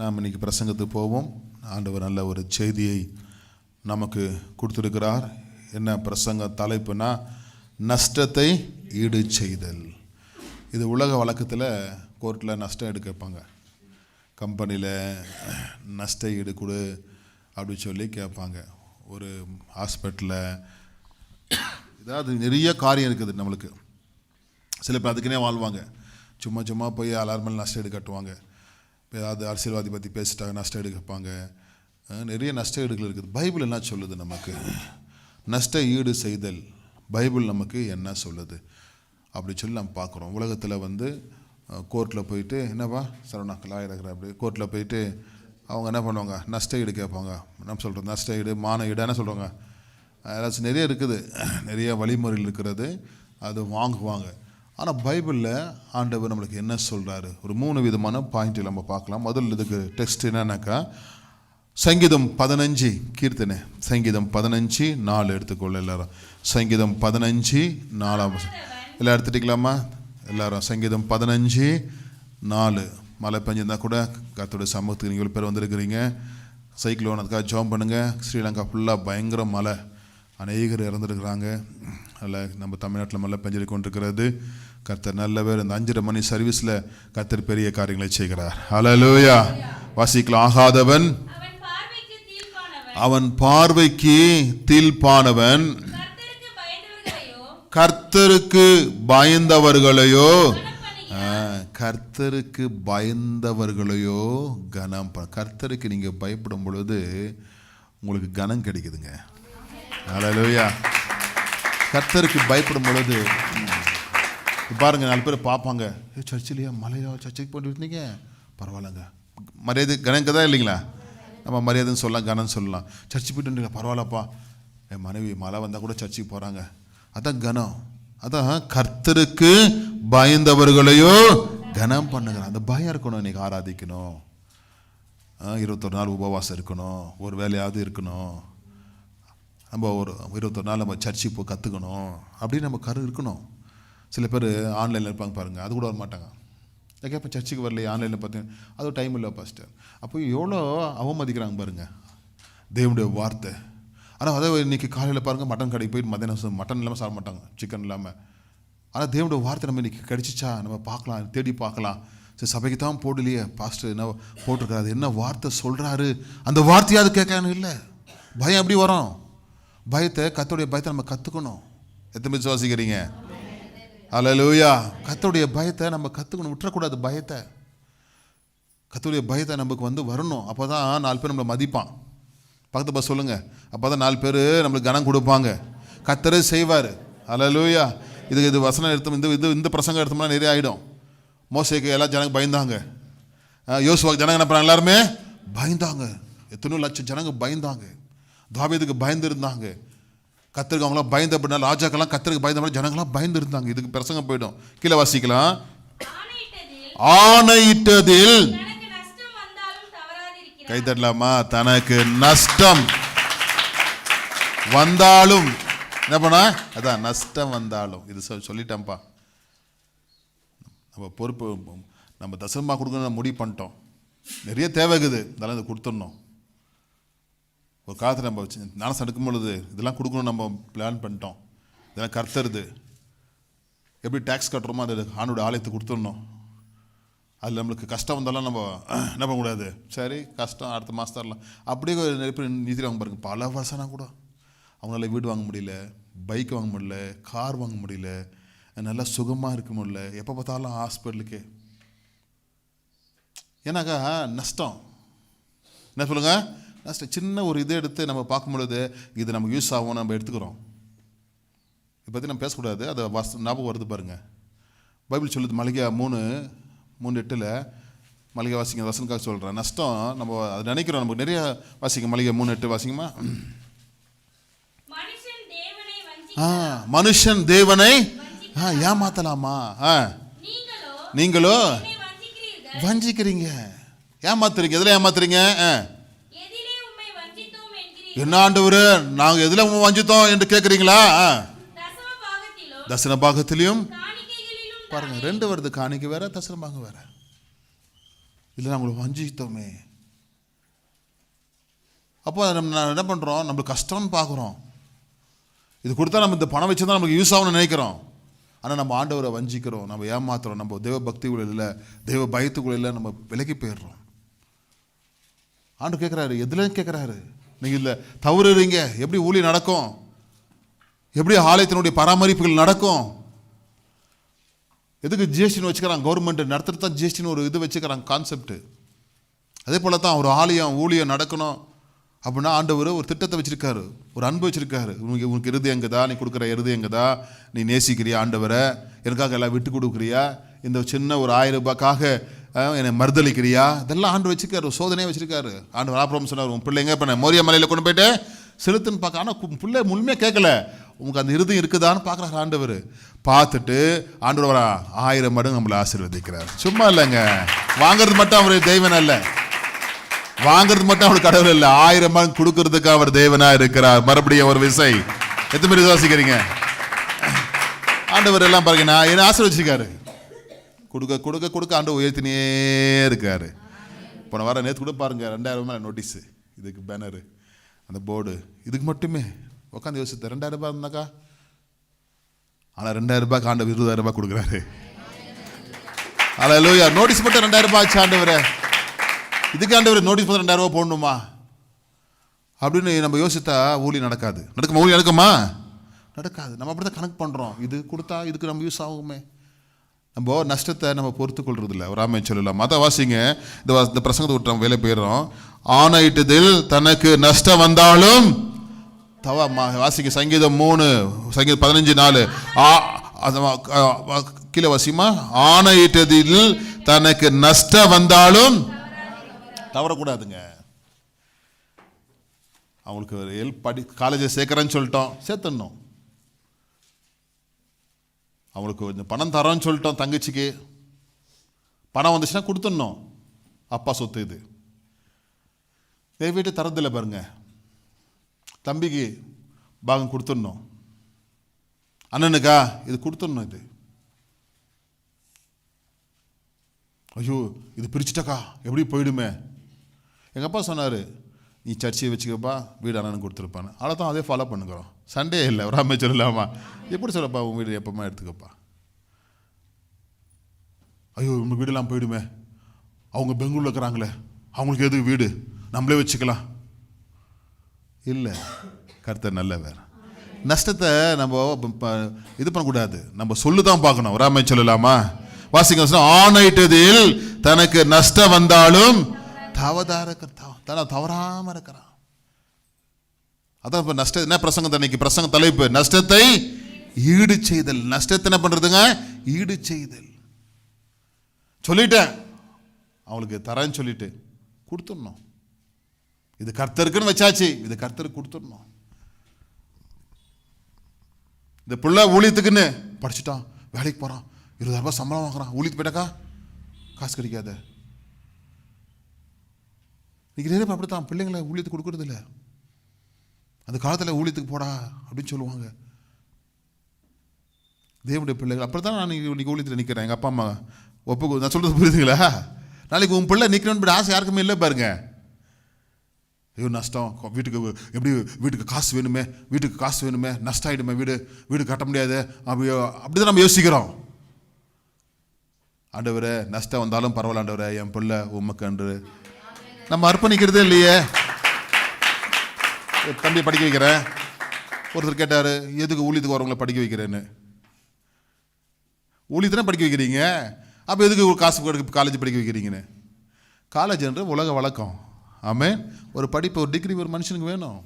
நாம் இன்னைக்கு பிரசங்கத்துக்கு போவோம். ஆண்டவர் நல்ல ஒரு செய்தியை நமக்கு கொடுத்துருக்கிறார். என்ன பிரசங்க தலைப்புனா நஷ்டத்தை ஈடு செய்தல். இது உலக வழக்கத்தில் கோர்ட்டில் நஷ்டம் எடுக்க கேட்பாங்க. கம்பெனியில் நஷ்ட ஈடு கொடு அப்படி சொல்லி கேட்பாங்க. ஒரு ஹாஸ்பிட்டலில் ஏதாவது நிறைய காரியம் இருக்குது நம்மளுக்கு. சில பேர் அதுக்குன்னே வாழ்வாங்க. சும்மா போய் அலார்மல் நஷ்ட ஈடு கட்டுவாங்க. ஏதாவது அரசியல்வாதி பற்றி பேசிட்டாங்க நஷ்ட ஈடு கேட்பாங்க. நிறைய நஷ்ட ஈடுகள் இருக்குது. பைபிள் என்ன சொல்லுது நமக்கு? நஷ்ட ஈடு செய்தல் பைபிள் நமக்கு என்ன சொல்லுது அப்படி சொல்லி நம்ம பார்க்குறோம். உலகத்தில் கோர்ட்டில் போயிட்டு என்னப்பா சரவணாக்கள் ஆயிரக்கிற அப்படி கோர்ட்டில் போயிட்டு அவங்க என்ன பண்ணுவாங்க? நஷ்ட ஈடு கேட்பாங்க. நம்ம சொல்கிறோம் நஷ்ட ஈடு, மான ஈடு என்ன சொல்கிறாங்க? ஏதாச்சும் நிறைய இருக்குது, நிறைய வழிமுறைகள் இருக்கிறது, அது வாங்குவாங்க. ஆனால் பைபிளில் ஆண்டவர் நம்மளுக்கு என்ன சொல்கிறாரு? ஒரு 3 விதமான பாயிண்ட்டு நம்ம பார்க்கலாம். முதல்ல இதுக்கு டெக்ஸ்ட் என்னன்னாக்கா சங்கீதம் 15 கீர்த்தனை. சங்கீதம் 15:4 எடுத்துக்கொள்ள எல்லாரும். சங்கீதம் 15:4 எல்லாம் எடுத்துட்டிக்கலாமா எல்லாரும்? சங்கீதம் 15:4. மழை பெஞ்சிருந்தா கூட கர்த்தருடைய சமூகத்துக்கு நீங்கள் இவ்வளோ பேர் வந்திருக்கிறீங்க. சைக்ளோன் அதுக்காக ஜாம் பண்ணுங்கள். ஸ்ரீலங்கா ஃபுல்லாக பயங்கர மழை, அநேகர் இறந்துருக்குறாங்க. அதில் நம்ம தமிழ்நாட்டில் மழை பெஞ்சிரு கொண்டிருக்கிறது. கர்த்தர் நல்லவர். இந்த 5:30 மணி சர்வீஸில் கர்த்தர் பெரிய காரியங்களை செய்கிறார். ஹல்லேலூயா. வாசிக்கலாம். ஆகாதவன் அவன் பார்வைக்கு தீல்பானவன், கர்த்தருக்கு பயந்தவர்களையோ கர்த்தருக்கு பயந்தவர்களையோ கனம். கர்த்தருக்கு நீங்கள் பயப்படும் பொழுது உங்களுக்கு கனம் கிடைக்குதுங்க. ஹல்லேலூயா. கர்த்தருக்கு பயப்படும் பொழுது பாருங்க, 4 பேர் பார்ப்பாங்க. சர்ச்சிலையா மலையா சர்ச்சுக்கு போட்டு இருந்தீங்க, பரவாயில்லங்க. மரியாதை கணக்கு தான் இல்லைங்களா? நம்ம மரியாதைன்னு சொல்லலாம், கனம் சொல்லலாம். சர்ச்சு போயிட்டு பரவாயில்லப்பா, என் மனைவி மழை வந்தால் கூட சர்ச்சுக்கு போகிறாங்க. அதான் கனம். அதான் கர்த்தருக்கு பயந்தவர்களையோ கனம் பண்ணுகிறான். அந்த பயம் இருக்கணும். இன்றைக்கி ஆராதிக்கணும், 21 நாள் உபவாசம் இருக்கணும், ஒரு வேலையாவது இருக்கணும், நம்ம ஒரு 21 நாள் நம்ம சர்ச்சுக்கு போய் கற்றுக்கணும் அப்படின்னு நம்ம கரு இருக்கணும். சில பேர் ஆன்லைனில் இருப்பாங்க பாருங்கள், அது கூட வர மாட்டாங்க. இப்போ சர்ச்சுக்கு வரலையே, ஆன்லைனில் பார்த்தீங்கன்னா அது டைம் இல்லை பாஸ்டர். அப்போ எவ்வளோ அவமதிக்கிறாங்க பாருங்கள் தேவனுடைய வார்த்தை. ஆனால் அதே இன்றைக்கி காலையில் பாருங்கள், மட்டன் கடைக்கு போய் மத்தியானம் மட்டன் இல்லாமல் சாப்பிட மாட்டாங்க, சிக்கன் இல்லாமல். ஆனால் தேவனுடைய வார்த்தை நம்ம இன்றைக்கி கிடச்சிச்சா நம்ம பார்க்கலாம், தேடி பார்க்கலாம். சரி, சபைக்கு தான் போடலையே பாஸ்டர் என்ன போட்டிருக்காரு, என்ன வார்த்தை சொல்கிறாரு, அந்த வார்த்தையாவது கேட்கணும். இல்லை, பயம் எப்படி வரும்? பயத்தை, கர்த்தருடைய பயத்தை நம்ம கற்றுக்கணும். எத்தனை பேர் விசுவாசிக்கிறீங்க? ஹல்லேலூயா. கர்த்தருடைய பயத்தை நம்ம கற்றுக்கணும், விட்டுறக்கூடாது. பயத்தை, கர்த்தருடைய பயத்தை நமக்கு வரணும். அப்போ தான் 4 பேர் நம்மளை மதிப்பான். பக்கத்து பஸ் சொல்லுங்கள். அப்போ தான் 4 பேர் நம்மளுக்கு கனம் கொடுப்பாங்க. கர்த்தரே செய்வார். ஹல்லேலூயா. இது வசனம் எடுத்து இந்த பிரசங்கம் எடுத்தோம்னா நிறைய ஆகிடும். மோசேக்கு எல்லாம் ஜனங்க பயந்தாங்க. யோசுவாக்கு ஜனங்க என்ன பண்ணாங்க? எல்லாருமே பயந்தாங்க. எத்தனையோ லட்சம் ஜனங்க பயந்தாங்க. தாவீதுக்கு பயந்து இருந்தாங்க. கர்த்தருக்கு அவங்களாம் பயந்து அப்படின்னா ராஜாக்கெல்லாம் கர்த்தருக்கு பயந்த மாதிரி ஜனங்களாம் பயந்து இருந்தாங்க. இதுக்கு பிரசங்கம் போயிடும். கீழே வாசிக்கலாம். ஆணையிட்டதில் கை தட்டலாமா? தனக்கு நஷ்டம் வந்தாலும் என்ன பண்ணா? அதான் நஷ்டம் வந்தாலும். இது சொல்லிட்டேன்ப்பா. நம்ம பொறுப்பு, நம்ம தசமா கொடுக்கணும் முடிவு பண்ணிட்டோம். நிறைய தேவை இருக்குது, இதெல்லாம் இது கொடுத்துடணும். ஒரு காலத்தில் நம்ம ஞானஸ்நானம் எடுக்கும் பொழுது இதெல்லாம் கொடுக்கணும் நம்ம பிளான் பண்ணிட்டோம். இதெல்லாம் கர்த்தருது. எப்படி டேக்ஸ் கட்டுறோமோ அது ஆண்டோட ஆலயத்துக்கு கொடுத்துடணும். அதில் நம்மளுக்கு கஷ்டம் வந்தாலும் நம்ம என்ன பண்ணக்கூடாது, சரி கஷ்டம் அடுத்த மாதம் தரலாம் அப்படியே நிறைய பேர் நிதி வாங்க பாருங்க. பல வருஷம்னா கூட அவங்களால வீடு வாங்க முடியல, பைக் வாங்க முடியல, கார் வாங்க முடியல, நல்லா சுகமாக இருக்க முடியல, எப்போ பார்த்தாலும் ஹாஸ்பிட்டலுக்கு. ஏன்னாக்கா நஷ்டம். என்ன சொல்லுங்கள்? நஷ்டம். சின்ன ஒரு இதை எடுத்து நம்ம பார்க்கும் பொழுது இது நமக்கு யூஸ் ஆகும், நம்ம எடுத்துக்கிறோம். இதை பற்றி நம்ம பேசக்கூடாது, அதை ஞாபகம் வருது பாருங்கள். பைபிள் சொல்லுது. மல்கியா 3:8 மல்கியா வாசிங்க. வசனக்காக சொல்கிறேன். நஷ்டம் நம்ம அதை நினைக்கிறோம். நமக்கு நிறைய வாசிங்க. மல்கியா 3:8 வாசிங்கம்மா. மனுஷன் தேவனை ஏமாத்தலாமா? நீங்களோ வஞ்சிக்கிறீங்க, ஏமாத்துறீங்க. எதில் ஏமாத்துறீங்க? என்ன ஆண்டவரே நாங்கள் எதில் வஞ்சித்தோம் என்று கேட்குறீங்களா? தசன பாகத்திலையும் பாருங்க 2 வருது. காணிக்கை வேற, தசன பாகம் வேற. இல்லை நாங்கள் வஞ்சித்தோமே. அப்போ நம்ம என்ன பண்ணுறோம், நம்மளுக்கு கஷ்டம்னு பார்க்குறோம். இது கொடுத்தா நம்ம இந்த பணம் வச்சு தான் நமக்கு யூஸ் ஆகும்னு நினைக்கிறோம். ஆனால் நம்ம ஆண்டவரை வஞ்சிக்கிறோம், நம்ம ஏமாத்துறோம், நம்ம தெய்வ பக்திக்குள்ள இல்லை, தெய்வ பயத்துக்குள்ள இல்லை, நம்ம விலகி போயிடுறோம். ஆண்டு கேட்குறாரு, எதுலேயும் கேட்குறாரு, நீங்கள் இல்லை தவறுறீங்க, எப்படி ஊழியம் நடக்கும், எப்படி ஆலயத்தினுடைய பராமரிப்புகள் நடக்கும்? எதுக்கு ஜிஎஸ்டின்னு வச்சுக்கிறாங்க? கவர்மெண்ட் நடத்துறது தான் ஜிஎஸ்டின்னு ஒரு இது வச்சுக்கிறாங்க கான்செப்ட். அதே போல் தான் ஒரு ஆலயம் ஊழியம் நடக்கணும் அப்படின்னா ஆண்டவர் ஒரு திட்டத்தை வச்சுருக்காரு, ஒரு அன்பு வச்சுருக்காரு. உனக்கு இறுதி எங்கதா, நீ கொடுக்குற இறுதி எங்கதா, நீ நேசிக்கிறியா ஆண்டவரை, எனக்காக எல்லாம் விட்டு கொடுக்குறியா, இந்த சின்ன ஒரு 1000 ரூபாய்க்காக என்னை மறுதளிக்கிறியா, இதெல்லாம் ஆண்டு வச்சுருக்காரு, சோதனையாக வச்சுருக்காரு. ஆண்டு ஆப்ரஹாம் சொன்னார், உன் பிள்ளை எங்கே பண்ண மோரியா மலையில் கொண்டு போயிட்டு செலுத்துன்னு பார்க்க. ஆனால் பிள்ளை முழுமையாக கேட்கல, உங்களுக்கு அந்த இறுதி இருக்குதான்னு பார்க்குறாரு ஆண்டவர். பார்த்துட்டு ஆண்டவர் வர 1000 மடங்கு நம்மளை ஆசீர்வதிக்கிறார். சும்மா இல்லைங்க, வாங்கிறது மட்டும் அவர் தெய்வன் அல்ல, வாங்கிறது மட்டும் அவர் கடவுள் இல்லை, 1000 மடங்கு கொடுக்கறதுக்கு அவர் தேவனா இருக்கிறார். மறுபடியும் ஒரு விசை எத்தனை பேர் விசுவாசிக்கிறீங்க? ஆண்டவர் எல்லாம் பாருங்க, நான் என்ன ஆசீர்வதிச்சிருக்காரு, கொடுக்க கொடுக்க கொடுக்க ஆண்டு உயர்த்தினே இருக்காரு. போன வாரம் நேற்று கூட பாருங்க, 2000 ரூபாய் நோட்டீஸு, இதுக்கு பேனரு, அந்த போர்டு, இதுக்கு மட்டுமே உட்காந்து யோசித்த 2000 ரூபாய் இருந்தாக்கா. ஆனால் 2000 ரூபாய்க்கு ஆண்டவர் 20,000 ரூபாய் கொடுக்குறாரு. அல்லேலூயா. நோட்டீஸ் மட்டும் 2000 ரூபாய் ஆச்சு ஆண்டவர், இதுக்கு ஆண்டவர் நோட்டீஸ் மட்டும் 2000 ரூபாய் போடணுமா அப்படின்னு நம்ம யோசித்தா ஊழியம் நடக்காது. நடக்குமா? ஊழியம் நடக்குமா? நடக்காது. நம்ம அப்படி தான் கணக்கு பண்ணுறோம், இது கொடுத்தா இதுக்கு நம்ம யூஸ் ஆகுமே. நம்ம நஷ்டத்தை நம்ம பொறுத்து கொள்றது இல்லை. ஒரு ஆமை சொல்லலாம். மத வாசிங்க, இந்த பிரசங்கத்தை விட்டு நம்ம வேலை போயிடுறோம். ஆணையிட்டதில் தனக்கு நஷ்டம் வந்தாலும் வாசிங்க சங்கீதம் 3 சங்கீதம் 15:4 கீழே வாசிமா. ஆணையிட்டதில் தனக்கு நஷ்டம் வந்தாலும் தவறக்கூடாதுங்க. அவங்களுக்கு ஒரு காலேஜில் சேர்க்குறேன்னு சொல்லிட்டோம், சேர்த்துடணும். அவங்களுக்கு கொஞ்சம் பணம் தரோன்னு சொல்லிட்டோம், தங்கச்சிக்கு பணம் வந்துச்சுன்னா கொடுத்துடணும். அப்பா சொத்து இது, வீட்டு தரதில்லை பாருங்க, தம்பிக்கு பாகம் கொடுத்துடணும், அண்ணனுக்கா இது கொடுத்துடணும். இது ஐயோ இது பிரிச்சுட்டாக்கா எப்படி போயிடுமே. எங்கள் அப்பா சொன்னார், நீ சர்ச்சையை வச்சுக்கப்பா, வீடு அண்ணனுக்கு கொடுத்துருப்பான்னு. அவ்வளோதான், அதே ஃபாலோ பண்ணுக்கிறோம். சண்டே இல்லை, ஒரு அம்மை சொல்லலாமா, எப்படி சொல்லப்பா உங்கள் வீடு எப்போமா எடுத்துக்கப்பா. ஐயோ உங்கள் வீடெல்லாம் போயிடுமே, அவங்க பெங்களூரில் இருக்கிறாங்களே, அவங்களுக்கு எதுக்கு வீடு, நம்மளே வச்சுக்கலாம். இல்லை, கர்த்தர் நல்லவர். நஷ்டத்தை நம்ம இது பண்ணக்கூடாது, நம்ம சொல்லு தான் பார்க்கணும். ஒரு அம்மை சொல்லலாமா, வாசிங்க. ஆணையிட்டதில் தனக்கு நஷ்டம் வந்தாலும் தவறாம இருக்கிறான். அதான் இப்ப நஷ்டம் என்ன பிரசங்கம், தன்னைக்கு பிரசங்க தலைப்பு நஷ்டத்தை ஈடு செய்தல். நஷ்டத்தை என்ன பண்றதுங்க? ஈடு செய்தல். சொல்லிட்டேன் அவங்களுக்கு தரேன்னு சொல்லிட்டு கொடுத்துடணும். இது கர்த்தருக்குன்னு வச்சாச்சு, இது கர்த்தருக்கு கொடுத்துடணும். இந்த பிள்ளை ஊழியத்துக்குன்னு படிச்சுட்டான், வேலைக்கு போறான், 20,000 ரூபாய் சம்பளம் வாங்குறான், ஊழியத்து போயிட்டாக்கா காசு கிடைக்காத. இன்னைக்கு நிறைய அப்படித்தான் பிள்ளைங்களை ஊழியத்துக்கு கொடுக்கறது இல்லை. அந்த காலத்தில் ஊழியத்துக்கு போடா அப்படின்னு சொல்லுவாங்க. தேவனுடைய பிள்ளைகள் அப்படித்தான். நான் இன்னைக்கு ஊழியத்தில் நிற்கிறேன், எங்கள் அப்பா அம்மா நான் சொல்றது புரியுதுங்களா? நாளைக்கு உன் பிள்ளை நிற்கணும்னு ஆசை யாருக்குமே இல்லை பாருங்க. ஐயோ நஷ்டம், வீட்டுக்கு காசு வேணுமே, வீட்டுக்கு காசு வேணுமே, நஷ்டம் ஆகிடுமே, வீடு கட்ட முடியாது, அப்படிதான் நம்ம யோசிக்கிறோம். ஆண்டவரே நஷ்டம் வந்தாலும் பரவாயில்ல ஆண்டவரே, என் பிள்ளை உமக்கு அன்று நம்ம அர்ப்பணிக்கிறதே இல்லையே. தம்பி படிக்க வைக்கிறேன், ஒருத்தர் கேட்டார், எதுக்கு ஊழியத்துக்கு வரவங்களை படிக்க வைக்கிறேன்னு. ஊழியத்தானே படிக்க வைக்கிறீங்க, அப்போ எதுக்கு காசு காலேஜ் படிக்க வைக்கிறீங்கன்னு. காலேஜ் என்று உலக வழக்கம். ஆமென். ஒரு படிப்பு, ஒரு டிகிரி ஒரு மனுஷனுக்கு வேணும்.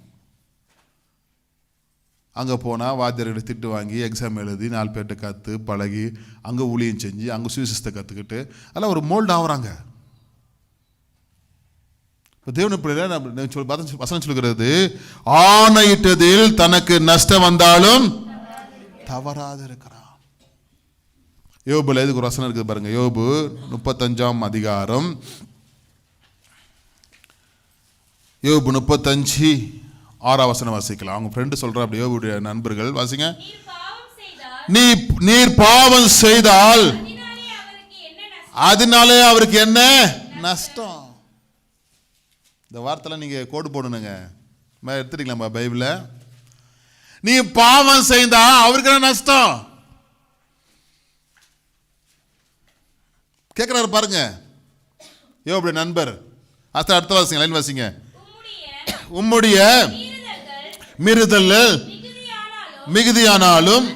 அங்கே போனால் வாத்தியார்கிட்ட திட்டு வாங்கி எக்ஸாம் எழுதி 4 பேர்கிட்ட கற்று பழகி அங்கே ஊழியம் செஞ்சு அங்கே சுவிசேஷத்தை கற்றுக்கிட்டு அதெல்லாம் ஒரு மோல்டு ஆகுறாங்க. இப்போ தேவனுடைய பிள்ளைகளை வசனம் சொல்கிறது, ஆணையிட்டதில் தனக்கு நஷ்டம் வந்தாலும் தவறாது இருக்கிறான். யோபுல இதுக்கு ஒரு வசனம் இருக்குது பாருங்க. யோபு 35ஆம் அதிகாரம், யோபு 35:6 வசனம் வாசிக்கலாம். அவங்க ஃப்ரெண்டு சொல்ற, அப்படி யோபுடைய நண்பர்கள் வாசிங்க. நீர் பாவம் செய்தால் அதனாலே அவருக்கு என்ன நஷ்டம். இந்த வார்த்தைலாம் நீங்கள் கோடு போடணுங்க. எடுத்துட்டீங்களா பைபிள? நீ பாவம் செய்தா அவருக்கு என்ன நஷ்டம் கேட்கிறாரு பாருங்க. யோபுடைய நண்பர். அடுத்த வாசிங்க, லைன் வாசிங்க. உம்முடைய மீறுதல் மிகுதியானாலும்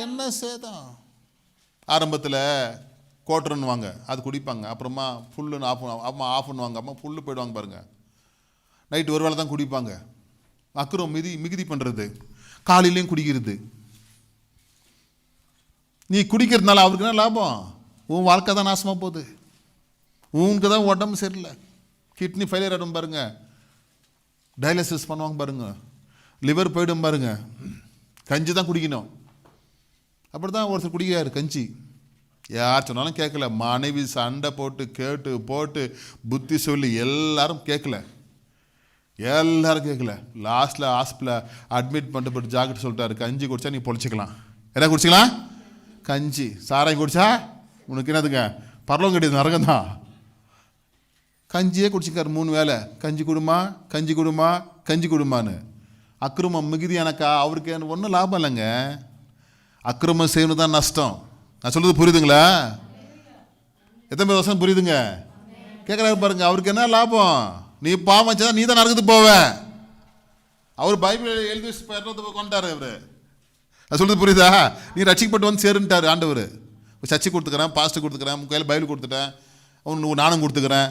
என்ன சேதம்? ஆரம்பத்தில் கோட்டருன்னுவாங்க, அது குடிப்பாங்க. அப்புறமா ஃபுல்லுன்னு ஆஃப் பண்ணுவாங்க. அம்மா ஃபுல்லு போயிடுவாங்க பாருங்க. நைட்டு ஒரு வேளை தான் குடிப்பாங்க. அக்குறம் மிகுதி பண்ணுறது, காலையிலையும் குடிக்கிறது. நீ குடிக்கிறதுனால அவருக்கு என்ன லாபம்? உன் வாழ்க்கை தான் நாசமாக போகுது. உனக்கு தான் உடம்பு சரியில்லை, கிட்னி ஃபெயிலியர் ஆகிடும் பாருங்க, டயாலிசிஸ் பண்ணுவாங்க பாருங்க, லிவர் போய்டும் பாருங்க. கஞ்சி தான் குடிக்கணும். அப்படி தான் ஒருத்தர் குடிக்கிறாரு கஞ்சி. யார் சொன்னாலும் கேட்கல. மனைவி சண்டை போட்டு கேட்டு போட்டு புத்தி சொல்லி எல்லாரும் கேட்கல. லாஸ்ட்டில் ஹாஸ்பிட்டலில் அட்மிட் பண்ணிட்டு ஜாக்கெட் சொல்லிட்டாரு, கஞ்சி குடிச்சா நீ பொழைச்சிக்கலாம். என்ன குடிச்சிக்கலாம்? கஞ்சி. சாராயம் குடிச்சா உனக்கு என்னதுங்க? பரலோகம் கிடையாது, நரகம் தான். கஞ்சியே குடிச்சிக்காரு 3 வேளை. கஞ்சி குடுமா, கஞ்சி குடுமா, கஞ்சி குடுமான்னு. அக்கிரமம் மிகுதியானக்கா அவருக்கு ஒன்றும் லாபம் இல்லைங்க. அக்கிரமம் செய்யணும் தான் நஷ்டம். நான் சொல்றது புரியுதுங்களா? எத்தனை பேர் வருஷம் புரியுதுங்க? கேட்குறாரு பாருங்க. அவருக்கு என்ன லாபம்? நீ பாவம் வச்சா நீ தான் நரகத்துக்கு போவ. அவர் பைபிள் எழுதி வச்சு கொண்டாரு. அவரு நான் சொல்றது புரியுதா? நீ ரட்சிக்கப்பட்டு வந்து சேருன்ட்டாரு ஆண்டவர். சர்ச்சை கொடுத்துக்கிறேன், பாஸ்ட்டு கொடுத்துக்கிறேன், கையில் பைபிள் கொடுத்துட்டேன், உனக்கு நானும் கொடுத்துக்கிறேன்,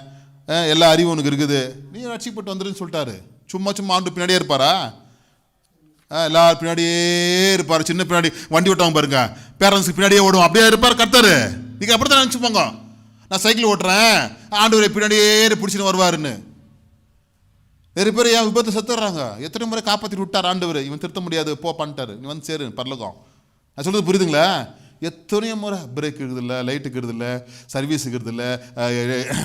எல்லா அறிவும் உனக்கு இருக்குது, நீ ரட்சிக்கப்பட்டு வந்துருன்னு சொல்லிட்டாரு. சும்மா ஆண்டு பின்னாடியே இருப்பாரா? எல்லாரும் பின்னாடியே இருப்பார். சின்ன பின்னாடி வண்டி ஓட்டுவாங்க பாருங்க, பேரண்ட்ஸுக்கு பின்னாடியே ஓடுவோம், அப்படியே இருப்பார் கர்த்தர். நீங்கள் அப்படி தான் நினச்சிப்பாங்க. நான் சைக்கிள் ஓட்டுறேன், ஆண்டவரை பின்னாடியே பிடிச்சின்னு வருவாருன்னு. நிறைய பேர் என் விபத்து செத்துறாங்க. எத்தனை முறை காப்பாற்றி விட்டார் ஆண்டவர். இவன் திருத்த முடியாது, போ பண்ணிட்டாரு, நீ வந்து சேரு பரலோகம். நான் சொல்கிறது புரியுதுங்களா? எத்தனையோ முறை பிரேக் இருக்கிறதில்ல, லைட் இருக்கிறதில்ல, சர்வீஸ் இருக்கிறதில்ல,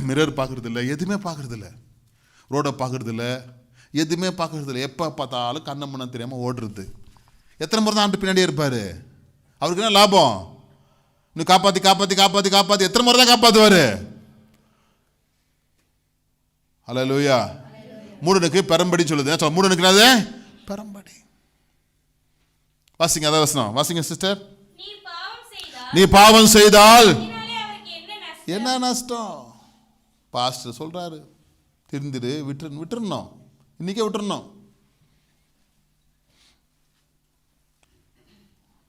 மிரர் பார்க்குறதில்ல, எதுவுமே பார்க்குறதில்ல, ரோடை பார்க்குறதில்ல, எதுவுமே பார்க்குறதில்ல. எப்போ பார்த்தாலும் கண்ணை முன்ன தெரியாமல் ஓடுறது. எத்தனை முறை தான் ஆண்டு பின்னாடியே இருப்பார். அவருக்கு என்ன லாபம்? இன்னும் காப்பாற்றி காப்பாற்றி காப்பாற்றி காப்பாற்றி எத்தனை முறை தான் காப்பாற்றுவார்? அல்லேலூயா. மூடனுக்கு பெரம்படி சொல்லுது. மூடனுக்கு என்னது? பெரம்படி. வாசிங்க, அதான் வசனம் வாசிங்க சிஸ்டர். நீ பாவம் செய்தால் என்ன நஷ்டம்? பாஸ்டர் சொல்றாரு, திருந்திரு, விட்டுறணும், இன்னைக்கே விட்டுறணும்.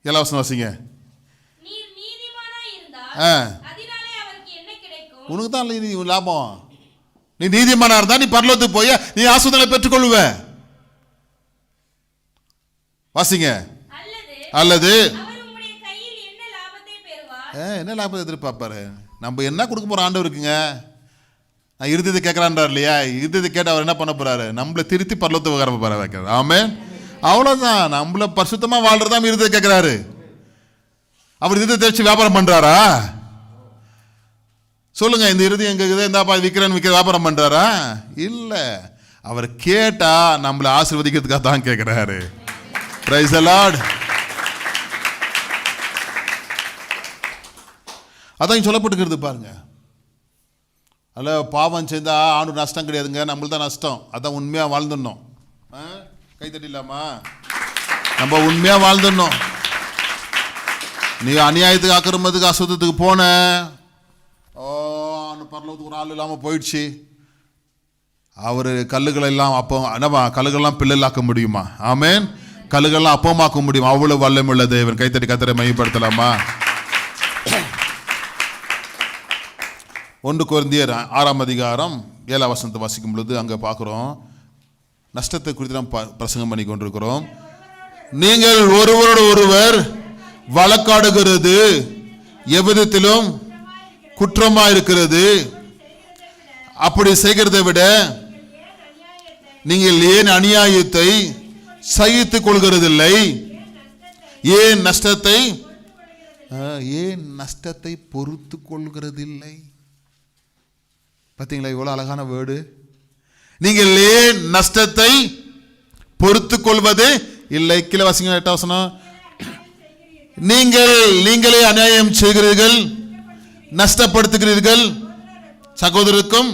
எல்லா வசனம் வாசிங்க. உனக்கு தான் லாபம். நீ நீதிமானா இருந்தா நீ பரலோகத்துக்கு போய் நீ ஆசீர்வாதங்களை பெற்றுக்கொள்ளுவ. வாசிங்க. அல்லது என்ன லாபத்தை எதிர்பார்ப்பாரு? நம்ம என்ன கொடுக்க போறோம் ஆண்டவருக்குங்க? நான் இருதயத்தை கேட்கறான்றார் இல்லையா? இருதயத்தை கேட்டு அவர் என்ன பண்ண போறாரு? நம்மளை திருத்தி பரலோகத்தை உட்கார போற வைக்கிறார். ஆமென். அவ்வளவுதான். நம்மள பரிசுத்தமா வாழ்றதா இருதயத்தை கேட்கிறாரு. அவர் இருதயத்தை வச்சு வியாபாரம் பண்றாரா? சொல்லுங்க. இந்த இருதயம் எங்க இருக்குது, இந்த விற்கிறேன்னு வியாபாரம் பண்றாரா? இல்ல. அவர் கேட்டா நம்மளை ஆசீர்வதிக்கிறதுக்காக தான் கேட்கிறாரு. Praise the Lord. அதான் சொல்லப்பட்டுக்கிறது பாருங்க. அல்ல, பாவம் செய்தா ஆண்டு நஷ்டம் கிடையாதுங்க, நம்மளுக்கு தான் நஷ்டம். அதான் உண்மையாக வாழ்ந்துடணும். கை தட்டிடலாமா? நம்ம உண்மையாக வாழ்ந்துடணும். நீ அநியாயத்துக்கு அக்கிரமத்துக்கு அசுத்தத்துக்கு போன பரலோகத்துக்கு ஒரு ஆள் இல்லாமல் போயிடுச்சு. அவர் கல்லுகளை எல்லாம் அப்போ என்னவா, கல்லுகள்லாம் பிள்ளைகளாக்க முடியுமா? ஆமென். கல்லுகள்லாம் அப்பமாக்க முடியும். அவ்வளவு வல்லமை உள்ள தேவன். கைத்தட்டி கர்த்தரை மையப்படுத்தலாமா? 1 கொரிந்தியர் 6ஆம் அதிகாரம் 7ஆம் வசனத்தை வாசிக்கும் பொழுது அங்கே பார்க்குறோம், நஷ்டத்தை குறித்து நாம் பிரசங்கம் பண்ணி கொண்டிருக்கிறோம். நீங்கள் ஒருவரோடு ஒருவர் வழக்காடுகிறது எவ்விதத்திலும் குற்றமாக இருக்கிறது. அப்படி செய்கிறதை விட நீங்கள் ஏன் அநியாயத்தை சகித்துக் கொள்கிறதில்லை? ஏன் நஷ்டத்தை பொறுத்து கொள்கிறதில்லை? பார்த்தீங்களா இவ்வளோ அழகான வேர்டு? நீங்கள் ஏன் நஷ்டத்தை பொறுத்து கொள்வது இல்லை? கீழே வாசிங்க 8ஆம் வசனம். நீங்களே அநியாயம் செய்கிறீர்கள், நஷ்டப்படுத்துகிறீர்கள், சகோதரருக்கும்